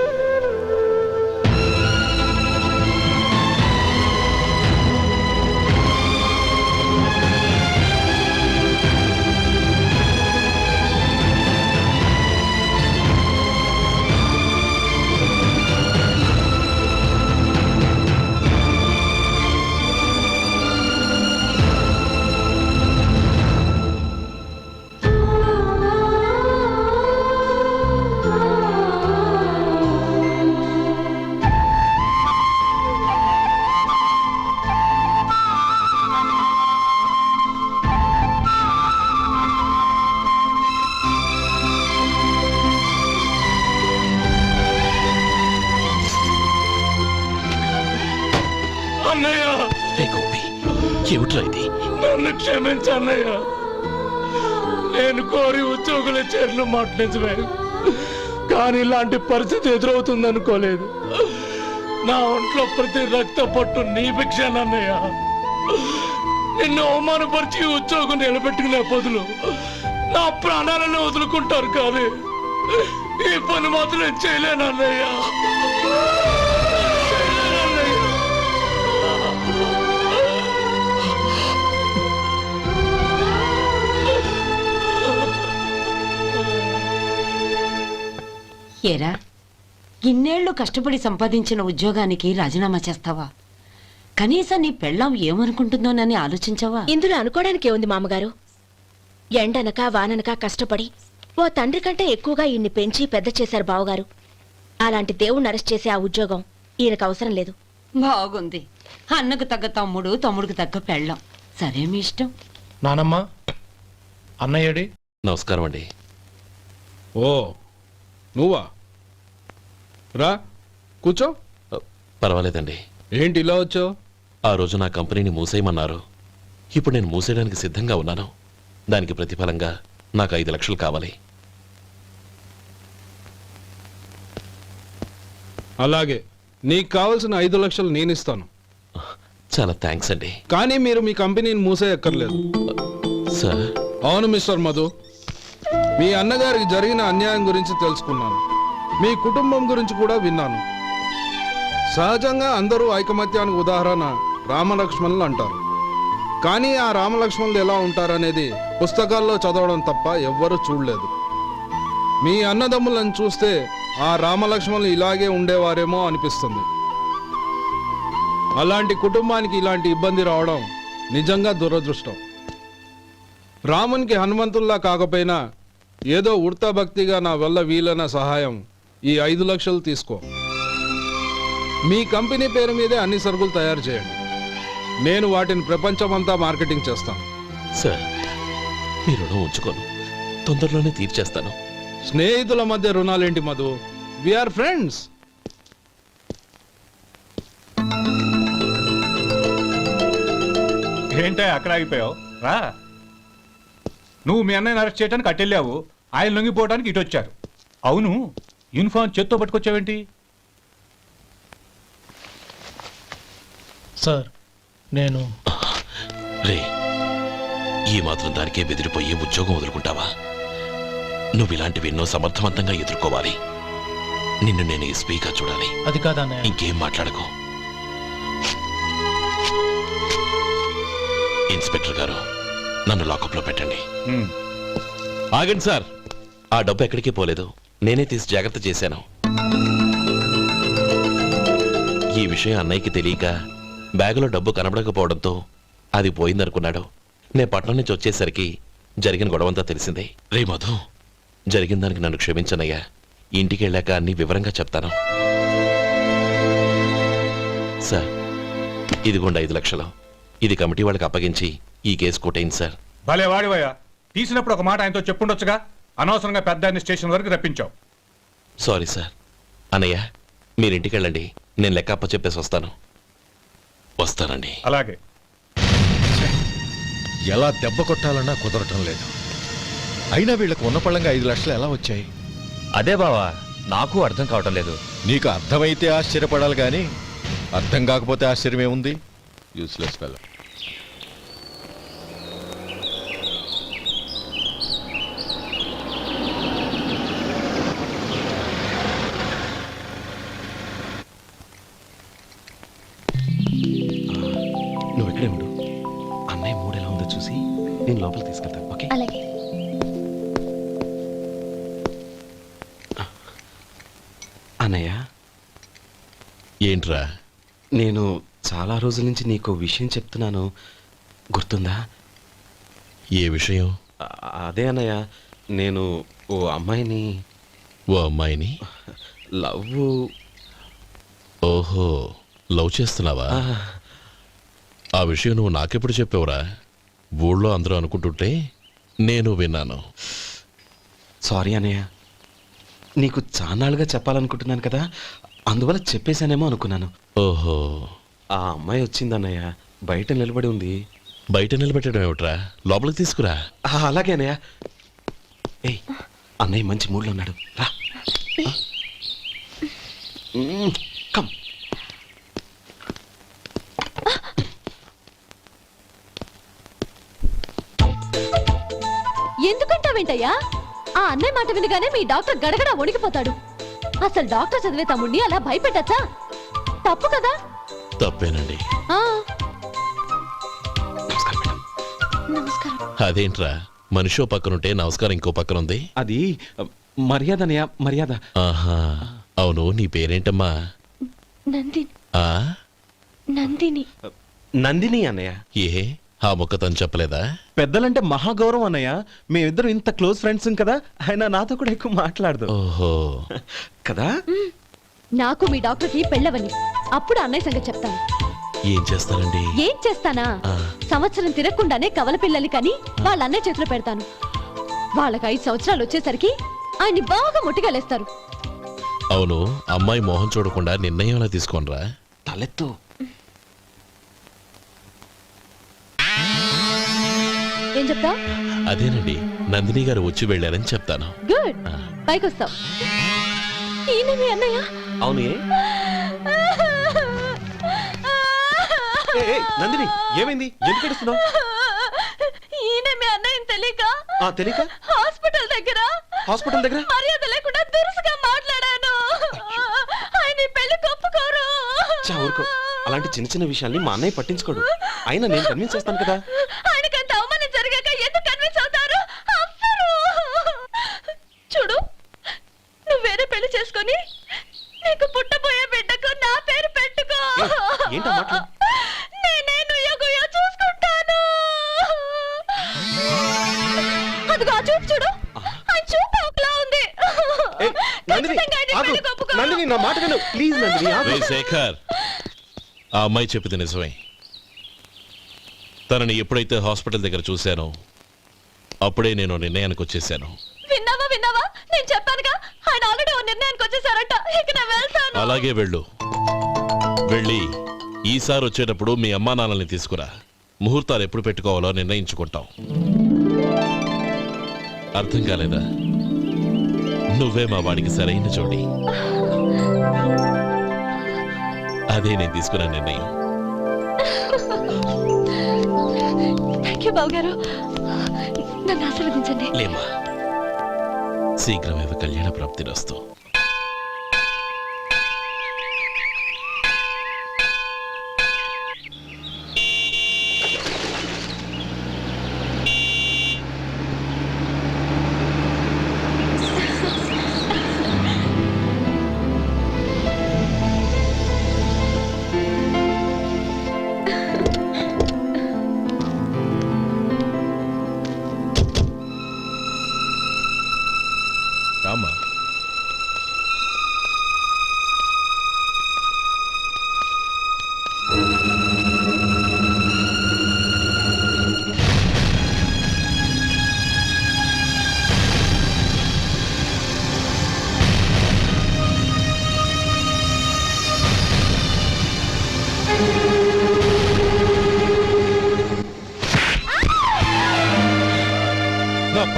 ఏమిట్రా ఇది? నన్ను క్షమించు అన్నయ్య. నేను కోరి ఉద్యోగుల చేరిన మాట నిజమే, కానీ ఇలాంటి పరిస్థితి ఎదురవుతుంది అనుకోలేదు. నా ఒంట్లో ప్రతి రక్త పట్టు నీ భిక్షానన్నయ్య. నిన్ను అవమానపరిచి ఉద్యోగం నిలబెట్టుకునే బదులు నా ప్రాణాలను వదులుకుంటారు, కానీ ఈ పని మాత్రం నేను చేయలేనన్నయ్య. ఏరా, ఇన్నేళ్లు కష్టపడి సంపాదించిన ఉద్యోగానికి రాజీనామా చేస్తావా? కనీసం నీ పెళ్ళాం ఏమనుకుంటుందోనని ఆలోచించావా? ఇందులో అనుకోవడానికి ఏముంది మామగారు? ఎండనక వాననక కష్టపడి ఓ తండ్రి కంటే ఎక్కువగా ఈయన్ని పెంచి పెద్ద చేశారు బావగారు. అలాంటి దేవుణ్ణి అరెస్ట్ చేసే ఆ ఉద్యోగం ఈయనకు అవసరం లేదు. బాగుంది. అన్నకు తగ్గ తమ్ముడు, తమ్ముడికి తగ్గ పెళ్ళాం. సరే, మీ ఇష్టం. నానమ్మ, అన్నయ్యడి. నమస్కారం అండి. ఓ నువ్వా? రా కూర్చో. పర్వాలేదండి. ఏంటి ఇలా వచ్చావు? ఆ రోజు నా కంపెనీని మూసేయమన్నారు. ఇప్పుడు నేను మూసేయడానికి సిద్ధంగా ఉన్నాను. దానికి ప్రతిఫలంగా నాకు 5 లక్షలు కావాలి. అలాగే, నీకు కావాల్సిన 5 లక్షలు నేను ఇస్తాను. చాలా థ్యాంక్స్ అండి. కానీ మీరు మీ కంపెనీని మూసేయక్కర్లేదు. సార్? అవును మిస్టర్ మధు, మీ అన్నగారికి జరిగిన అన్యాయం గురించి తెలుసుకున్నాను. మీ కుటుంబం గురించి కూడా విన్నాను. సహజంగా అందరూ ఐకమత్యానికి ఉదాహరణ రామలక్ష్మణులు అంటారు. కానీ ఆ రామలక్ష్మణులు ఎలా ఉంటారనేది పుస్తకాల్లో చదవడం తప్ప ఎవ్వరూ చూడలేదు. మీ అన్నదమ్ములను చూస్తే ఆ రామలక్ష్మణులు ఇలాగే ఉండేవారేమో అనిపిస్తుంది. అలాంటి కుటుంబానికి ఇలాంటి ఇబ్బంది రావడం నిజంగా దురదృష్టం. రామునికి హనుమంతుల్లా కాకపోయినా ఏదో ఉడతా భక్తిగా నా వల్ల వీలైన సహాయం ఈ 5 లక్షలు తీసుకో. మీ కంపెనీ పేరు మీదే అన్ని సరుకులు తయారు చేయండి. నేను వాటిని ప్రపంచమంతా మార్కెటింగ్ చేస్తాను. సార్, మీ రుణం ఉంచుకోను, తొందరలోనే తీర్చేస్తాను. స్నేహితుల మధ్య రుణాలేంటి మధు? We are friends. ఏంటో అక్కడ ఆగిపోయావు? రా. నువ్వు మీ అన్నయ్యని అరెస్ట్ చేయడానికి అట్టెళ్ళావు, ఆయన లొంగిపోవడానికి ఇటు వచ్చారు. అవును, యూనిఫామ్ చేత్తో పట్టుకొచ్చావేంటి? సార్, నేను రే, ఈ మాత్రం దానికే బెదిరిపోయి ఉద్యోగం వదులుకుంటావా? నువ్వు ఇలాంటివి ఎన్నో సమర్థవంతంగా ఎదుర్కోవాలి. నిన్ను నేను ఎస్పీగా చూడాలి. అది కాదన్న. ఇంకేం మాట్లాడకు. ఇన్స్పెక్టర్ గారు, నన్ను లాకప్లో పెట్టండి. ఆగండి సార్, ఆ డబ్బు ఎక్కడికి పోలేదు. నేనే తీసి జాగ్రత్త చేశాను. ఈ విషయం అన్నయ్యకి తెలియక బ్యాగులో డబ్బు కనబడకపోవడంతో అది పోయిందనుకున్నాడు. నేను పట్నం నుంచి వచ్చేసరికి జరిగిన గొడవంతా తెలిసిందే. రే మధు, జరిగిన దానికి నన్ను క్షమించనయ్యా. ఇంటికి వెళ్ళాక అన్ని వివరంగా చెప్తాను. సార్, ఇదిగోండి 5 లక్షలు. ఇది కమిటీ వాళ్ళకి అప్పగించి ఈ కేసు కొట్టేయండి సార్. భలే వాడివయ్యా, తీసినప్పుడు ఒక మాట ఆయనతో చెప్పుండొచ్చుగా. అనవసరంగా పెద్ద ఆయన స్టేషన్ వరకు రప్పించావు. Sorry sir. అన్నయ్య, మీరింటికి వెళ్ళండి, నేను లెక్క అప్ప చెప్పేసి వస్తానండి. అలాగే. ఎలా దెబ్బ కొట్టాలన్నా కుదరటం లేదు. అయినా వీళ్ళకు ఉన్న పళ్ళంగా 5 లక్షలు ఎలా వచ్చాయి? అదే బావా, నాకు అర్థం కావటం లేదు. నీకు అర్థమైతే ఆశ్చర్యపడాలి కానీ అర్థం కాకపోతే ఆశ్చర్యమే ఉంది. Useless fellow. నువ్వు ఇక్కడే ఉండు. అన్నయ్య మూడు ఎలా ఉందో చూసి నేను లోపలికి తీసుకెళ్తాను. ఓకే? అలాగే. అన్నయ్య, ఏంట్రా? నేను చాలా రోజుల నుంచి నీకు విషయం చెప్తున్నాను, గుర్తుందా? ఏ విషయం? అదే అన్నయ్య, నేను ఓ అమ్మాయిని లవ్. ఓహో, లవ్ చేస్తున్నావా? ఆ విషయం నువ్వు నాకెప్పుడు చెప్పావురా? ఊళ్ళో అందరూ అనుకుంటుంటే నేను విన్నాను. సారీ అన్నయ్య, నీకు చాన్నాళ్ళుగా చెప్పాలనుకుంటున్నాను కదా, అందువల్ల చెప్పేశానేమో అనుకున్నాను. ఓహో, ఆ అమ్మాయి వచ్చిందన్నయ్య, బయట నిలబడి ఉంది. బయట నిలబెట్టడం ఏమిట్రా? లోపలికి తీసుకురా. అలాగే అన్నయ్య. ఏయ్, అన్నయ్య మంచి మూడ్లో ఉన్నాడు, రా. కమ్. ఎందుకంటావేంటయ్యా? ఆ అన్నయ్య మాట వినగానే మీ డాక్టర్ గడగడ వణికిపోతాడు. అసలు డాక్టర్ చదివే తమ్ముడిని అలా భయపెట్టచ్చా? తప్పు కదా? తప్పేనండి. నమస్కారం. అదేంట్రా, మనిషో పక్కనుంటే నమస్కారం ఇంకో పక్కన ఉంది? అది మర్యాద అన్నయ్య, మర్యాద. ఆహా, అవును, నీ పేరేంటమ్మా? నందిని. ఆ, నందిని. నందిని అన్నయ్య. ఏ, ఆ మొక్క తను చెప్పలేదా? పెద్దలంటే మహాగౌరవం అన్నయ్య. మేమిద్దరం ఇంత క్లోజ్ ఫ్రెండ్స్ కదా, ఆయన నాతో కూడా ఎక్కువ మాట్లాడదు. ఓహో, కదా? నాకు మీ డాక్టర్కి పెళ్ళవని, అప్పుడు అన్నయ్య సంగతి చెప్తాను. ఏం చేస్తారండి? ఏం చేస్తానా? సంవత్సరం తిరగకుండానే కవల పిల్లల్ని కని వాళ్ళ అన్నయ్య చేతిలో పెడతాను. వాళ్ళకి 5 సంవత్సరాలు వచ్చేసరికి ఆయన్ని బాగా ముట్టిగలేస్తారు. అవును, అమ్మాయి మోహం చూడకుండా నిర్ణయం ఎలా తీసుకోనరా? తలెత్తు. ఏం చెప్తా? అదేనండి, నందిని గారు వచ్చి వెళ్ళారని చెప్తాను. గుడ్, పైకొస్తావు. ఈయన మీ అన్నయ్య? అవును. నందిని, ఏమైంది? ఎందుకు ఏడుస్తున్నావు? ఈయన మీ అన్నయ్యని తెలియక తెలియక హాస్పిటల్ దగ్గర మర్యాద లేకుండా దురుసుగా మాట్లాడాను. ఆయన పెళ్లి ఒప్పుకోరు. ఊరుకో, అలాంటి చిన్న చిన్న విషయాల్ని మా అన్నయ్య పట్టించుకోడు. అయినా నేను కన్విన్స్ చేస్తాను కదా. ఆయనకంత అవమానం జరిగాక ఎందుకు కన్విన్స్ అవుతారు? చూడు, నువ్వు వేరే పెళ్లి చేసుకొని నీకు పుట్టబోయే బిడ్డకు నా పేరు పెట్టుకో. ఏంటో మాట్లాడు. నేనే నుయ్యగుయ్య చూసుకుంటాను. అదిగో ఆ చూపు చూడు, ఆయన చూపు ఒకలా ఉంది. నందిని, నా మాట విను ప్లీజ్. నందిని, శేఖర్, ఆ అమ్మాయి చెప్పింది నిజమే. తనని ఎప్పుడైతే హాస్పిటల్ దగ్గర చూశానో అప్పుడే నేను నిర్ణయానికి వచ్చేసాను. విన్నావా? నేను చెప్పానుగా, ఆయన ఆల్రెడీ ఓ నిర్ణయానికి వచ్చేసారట. ఇక నేను వెళ్తాను. అలాగే వెళ్ళి ఈసారి వచ్చేటప్పుడు మీ అమ్మా నాన్నల్ని తీసుకురా. ముహూర్తాలు ఎప్పుడు పెట్టుకోవాలో నిర్ణయించుకుంటాం. అర్థం కాలేదా? నువ్వే మా వాడికి సరైన జోడి. అదే నేను తీసుకున్న నిర్ణయం. థ్యాంక్ యూ బావగారు, నన్ను ఆశీర్వదించండి. లేమ్మా, శీఘ్రమేవ కళ్యాణ ప్రాప్తిరస్తు.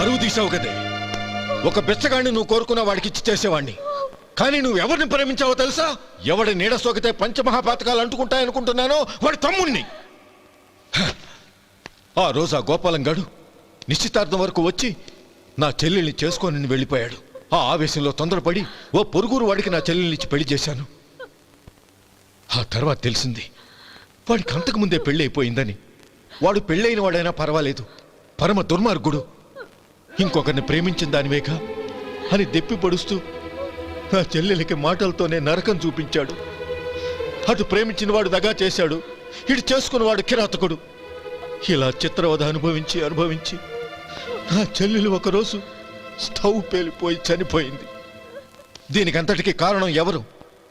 పరువు తీసావు కదే. ఒక బెచ్చగాడిని నువ్వు కోరుకున్న వాడికి ఇచ్చి చేసేవాడిని. కానీ నువ్వు ఎవరిని ప్రేమించావో తెలుసా? ఎవడి నీడ సోకితే పంచమహాపాతకాలు అంటుకుంటాయనుకుంటున్నానో వాడి తమ్ముణ్ణి. ఆ రోజు ఆ గోపాలం గాడు నిశ్చితార్థం వరకు వచ్చి నా చెల్లెల్ని చేసుకొని వెళ్ళిపోయాడు. ఆ ఆవేశంలో తొందరపడి ఓ పొరుగురు వాడికి నా చెల్లెల్ని ఇచ్చి పెళ్లి చేశాను. ఆ తర్వాత తెలిసింది వాడికి అంతకుముందే పెళ్లి అయిపోయిందని. వాడు పెళ్ళైన వాడైనా పర్వాలేదు, పరమ దుర్మార్గుడు. ఇంకొకరిని ప్రేమించిన దానివేగా అని దెప్పి పొడుస్తూ నా చెల్లెలికి మాటలతోనే నరకం చూపించాడు. అటు ప్రేమించిన వాడు దగా చేశాడు, ఇటు చేసుకున్నవాడు కిరాతకుడు. ఇలా చిత్రవధ అనుభవించి అనుభవించి నా చెల్లెలు ఒకరోజు స్టవ్ పేలిపోయి చనిపోయింది. దీనికంతటికీ కారణం ఎవరు?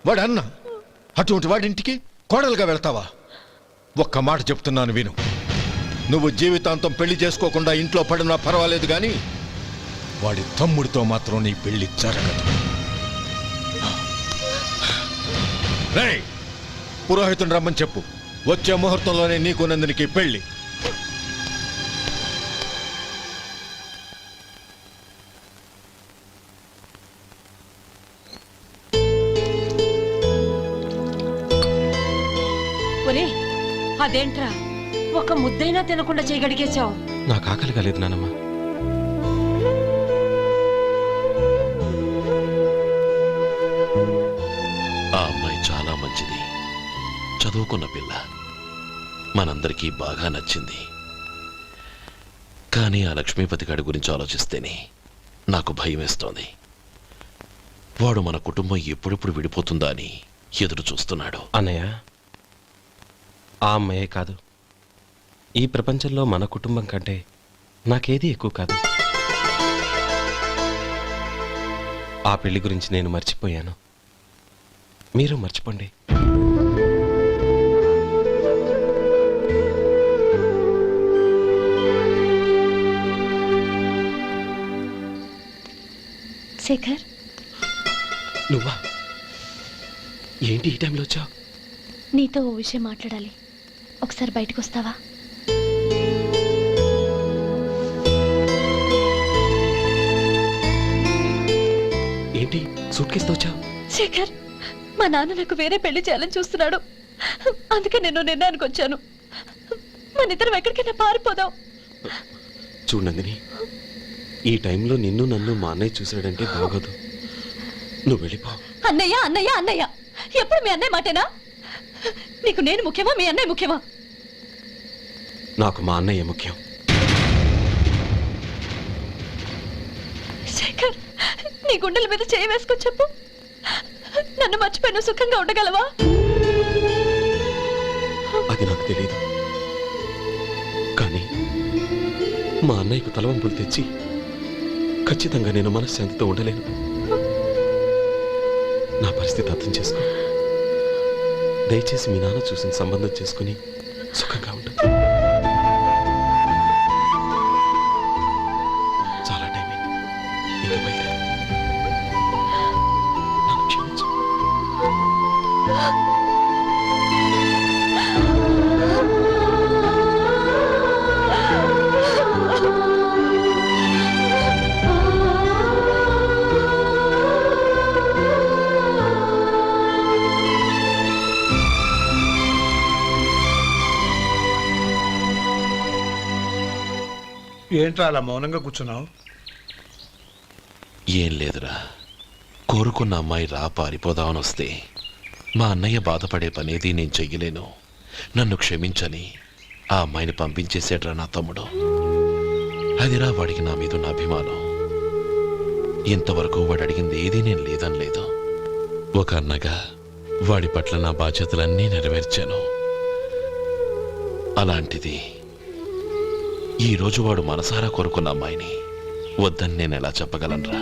వాడు అన్న. అటువంటి వాడింటికి కోడలుగా వెళ్తావా? ఒక్క మాట చెప్తున్నాను విను. నువ్వు జీవితాంతం పెళ్లి చేసుకోకుండా ఇంట్లో పడినా పర్వాలేదు, కానీ వాడి తమ్ముడితో మాత్రం నీ పెళ్లి జరగదు. రేయ్, పురోహితుని రమ్మని చెప్పు. వచ్చే ముహూర్తంలోనే నీకు నందినికి పెళ్లి. ఒరే, అదేంట్రా ఒక ముద్దైనా తినకుండా చేయగడిగేశావు? నాకు ఆకలి కాలేదు నానమ్మ. ఆ అమ్మాయి చాలా మంచిది, చదువుకున్న పిల్ల, మనందరికీ బాగా నచ్చింది. కానీ ఆ లక్ష్మీపతి గారి గురించి ఆలోచిస్తేనే నాకు భయం వేస్తోంది. వాడు మన కుటుంబం ఎప్పుడెప్పుడు విడిపోతుందా అని ఎదురు చూస్తున్నాడు. అన్నయ్య, ఆ అమ్మాయే కాదు, ఈ ప్రపంచంలో మన కుటుంబం కంటే నాకేది ఎక్కువ కాదు. ఆ పెళ్లి గురించి నేను మర్చిపోయాను, మీరు మర్చిపోండి. శేఖర్, నువ్వా? ఏంటి ఈ టైంలో వచ్చావు? నీతో ఓ విషయం మాట్లాడాలి. ఒకసారి బయటకు వస్తావా? ఏంటి సూట్ కేసుతో వచ్చావు? శేఖర్, మా నాన్న నాకు వేరే పెళ్లి చేయాలని చూస్తున్నాడు. అందుకే నేను నిర్ణయానికి వచ్చాను. మన ఇద్దరం ఎక్కడికైనా పారిపోదాం. చూడు నందిని, ఈ టైంలో నిన్ను నన్ను మా అన్నయ్య చూశాడంటే బాగోదు. నువ్వు వెళ్ళిపో. అన్నయ్య అన్నయ్య అన్నయ్య, ఎప్పుడు మీ అన్నయ్య మాటేనా? నీకు నేను ముఖ్యమా, మీ అన్నయ్య ముఖ్యమా? నాకు మా అన్నయ్య ముఖ్యం. శేఖర్, నీ గుండెల మీద చేయి వేసుకొని చెప్పు, నన్ను మర్చిపోయిన సుఖంగా ఉండగలవా? అది నాకు తెలియదు, కానీ మా అన్నయ్యకు తలవంపులు తెచ్చి ఖచ్చితంగా నేను మనశ్శాంతితో ఉండలేను. నా పరిస్థితి అర్థం చేసుకో. దయచేసి మీ నాన్న చూసిన సంబంధం చేసుకుని సుఖంగా ఉండు. చాలా టైం అయింది, ఇంకా బయలుదేరు. నన్ను క్షమించు. ఏంట్రా అలా మౌనంగా కూర్చున్నావు? ఏం లేదురా, కోరుకున్న అమ్మాయి రా పారిపోదామని వస్తే మా అన్నయ్య బాధపడే పనేది నేను చెయ్యలేను, నన్ను క్షమించని ఆ అమ్మాయిని పంపించేసాడ్రా నా తమ్ముడు. అదిరా వాడికి నా మీద ఉన్న అభిమానం. ఇంతవరకు వాడు అడిగింది ఏదీ నేను లేదని లేదు. ఒక అన్నగా వాడి పట్ల నా బాధ్యతలన్నీ నెరవేర్చాను. అలాంటిది ఈరోజు వాడు మనసారా కోరుకున్న అమ్మాయిని వద్దని నేను ఎలా చెప్పగలనురా?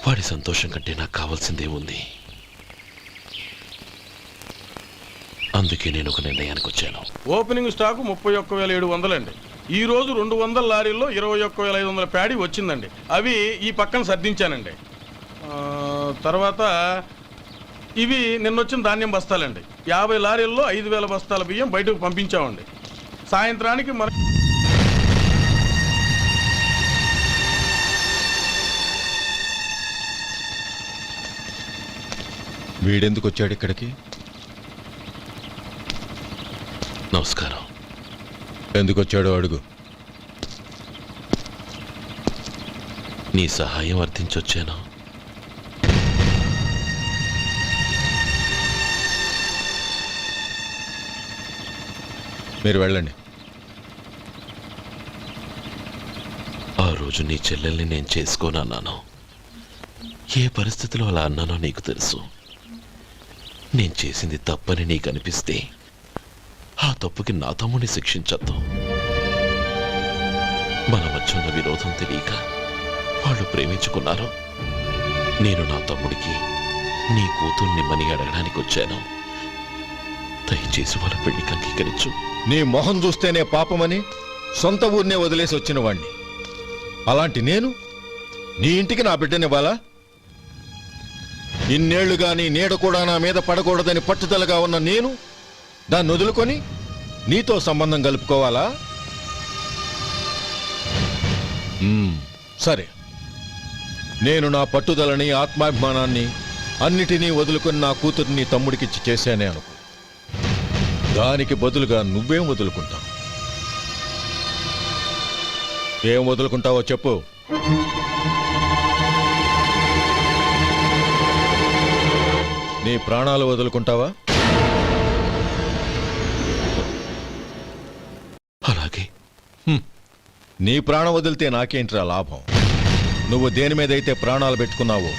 వాడి సంతోషం కంటే నాకు కావాల్సిందే ఉంది. అందుకే నేను ఒక నిర్ణయానికి వచ్చాను. ఓపెనింగ్ స్టాకు 31,700 అండి. ఈ రోజు 200 లారీల్లో 21,500 ప్యాడీ వచ్చిందండి. అవి ఈ పక్కన సర్దించానండి. తర్వాత ఇవి నిన్నొచ్చిన ధాన్యం బస్తాలండి. 50 లారీల్లో 5,000 బస్తాల బియ్యం బయటకు పంపించామండి. సాయంత్రానికి మన వీడెందుకు వచ్చాడు ఇక్కడికి? నమస్కారం. ఎందుకు వచ్చాడో అడుగు. నీ సహాయం అర్థించొచ్చాను. మీరు వెళ్ళండి. ఆ రోజు నీ చెల్లెల్ని నేను చేసుకోనన్నాను. ఏ పరిస్థితిలో అలా అన్నానో నీకు తెలుసు. నేను చేసింది తప్పని నీకు అనిపిస్తే ఆ తప్పుకి నా తమ్ముడిని శిక్షించద్దు. మన మధ్య ఉన్న విరోధం తెలియక వాళ్ళు ప్రేమించుకున్నారు. నేను నా తమ్ముడికి నీ కూతుర్ని మని అడగడానికి వచ్చాను. దయచేసి వాళ్ళ పెళ్లికి అంగీకరించు. నీ మొహం చూస్తేనే పాపమని సొంత ఊరినే వదిలేసి వచ్చిన వాణ్ణి. అలాంటి నేను నీ ఇంటికి నా బిడ్డనివ్వాలా? ఇన్నేళ్లుగా నీ నీడ కూడా నా మీద పడకూడదని పట్టుదలగా ఉన్న నేను దాన్ని వదులుకొని నీతో సంబంధం కలుపుకోవాలా? సరే, నేను నా పట్టుదలని, ఆత్మాభిమానాన్ని అన్నిటినీ వదులుకొని నా కూతుర్ని తమ్ముడికిచ్చి చేశానే అనుకో. దానికి బదులుగా నువ్వేం వదులుకుంటావు? ఏం వదులుకుంటావో చెప్పు. నీ ప్రాణాలు వదులుకుంటావా? అలాగే. నీ ప్రాణం వదిలితే నాకేంట్రా లాభం? నువ్వు దేని మీదైతే ప్రాణాలు పెట్టుకున్నావో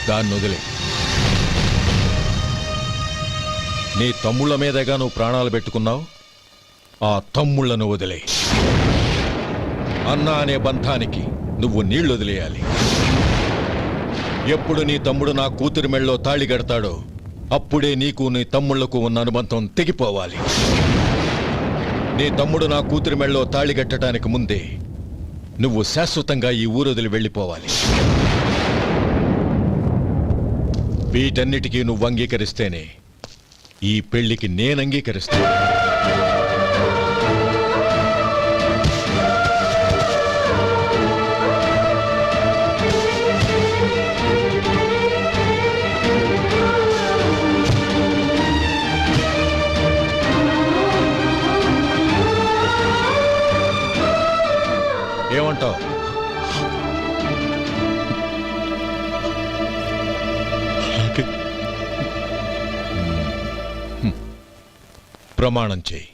దాన్ని వదిలే. నీ తమ్ముళ్ళ మీదగా నువ్వు ప్రాణాలు పెట్టుకున్నావు. ఆ తమ్ముళ్లను వదిలే. అన్న అనే బంధానికి నువ్వు నీళ్లు వదిలేయాలి. ఎప్పుడు నీ తమ్ముడు నా కూతురి మెళ్ళలో తాళి కడతాడో అప్పుడే నీకు నీ తమ్ముళ్లకు ఉన్న అనుబంధం తెగిపోవాలి. నీ తమ్ముడు నా కూతురి మెళ్ళలో తాళి కట్టడానికి ముందే నువ్వు శాశ్వతంగా ఈ ఊరొదిలి వెళ్ళిపోవాలి. వీటన్నిటికీ నువ్వు అంగీకరిస్తేనే ఈ పెళ్లికి నేను అంగీకరిస్తాను. ఏమంటావు? ప్రమాణం చేయి.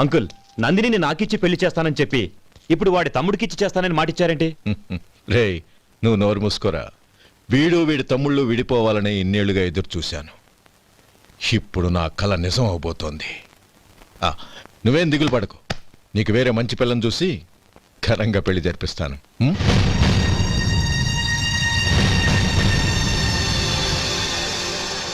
అంకుల్, నందిని నాకిచ్చి పెళ్లి చేస్తానని చెప్పి ఇప్పుడు వాడి తమ్ముడికిచ్చి చేస్తానని మాటిచ్చారేంటి? రే, నువ్వు నోరు మూసుకోరా. వీడి తమ్ముళ్ళు విడిపోవాలని ఇన్నేళ్లుగా ఎదురు చూశాను. ఇప్పుడు నా కల నిజం అవబోతోంది. నువ్వేం దిగులు పడకు. నీకు వేరే మంచి పిల్లని చూసి ఘనంగా పెళ్లి జరిపిస్తాను.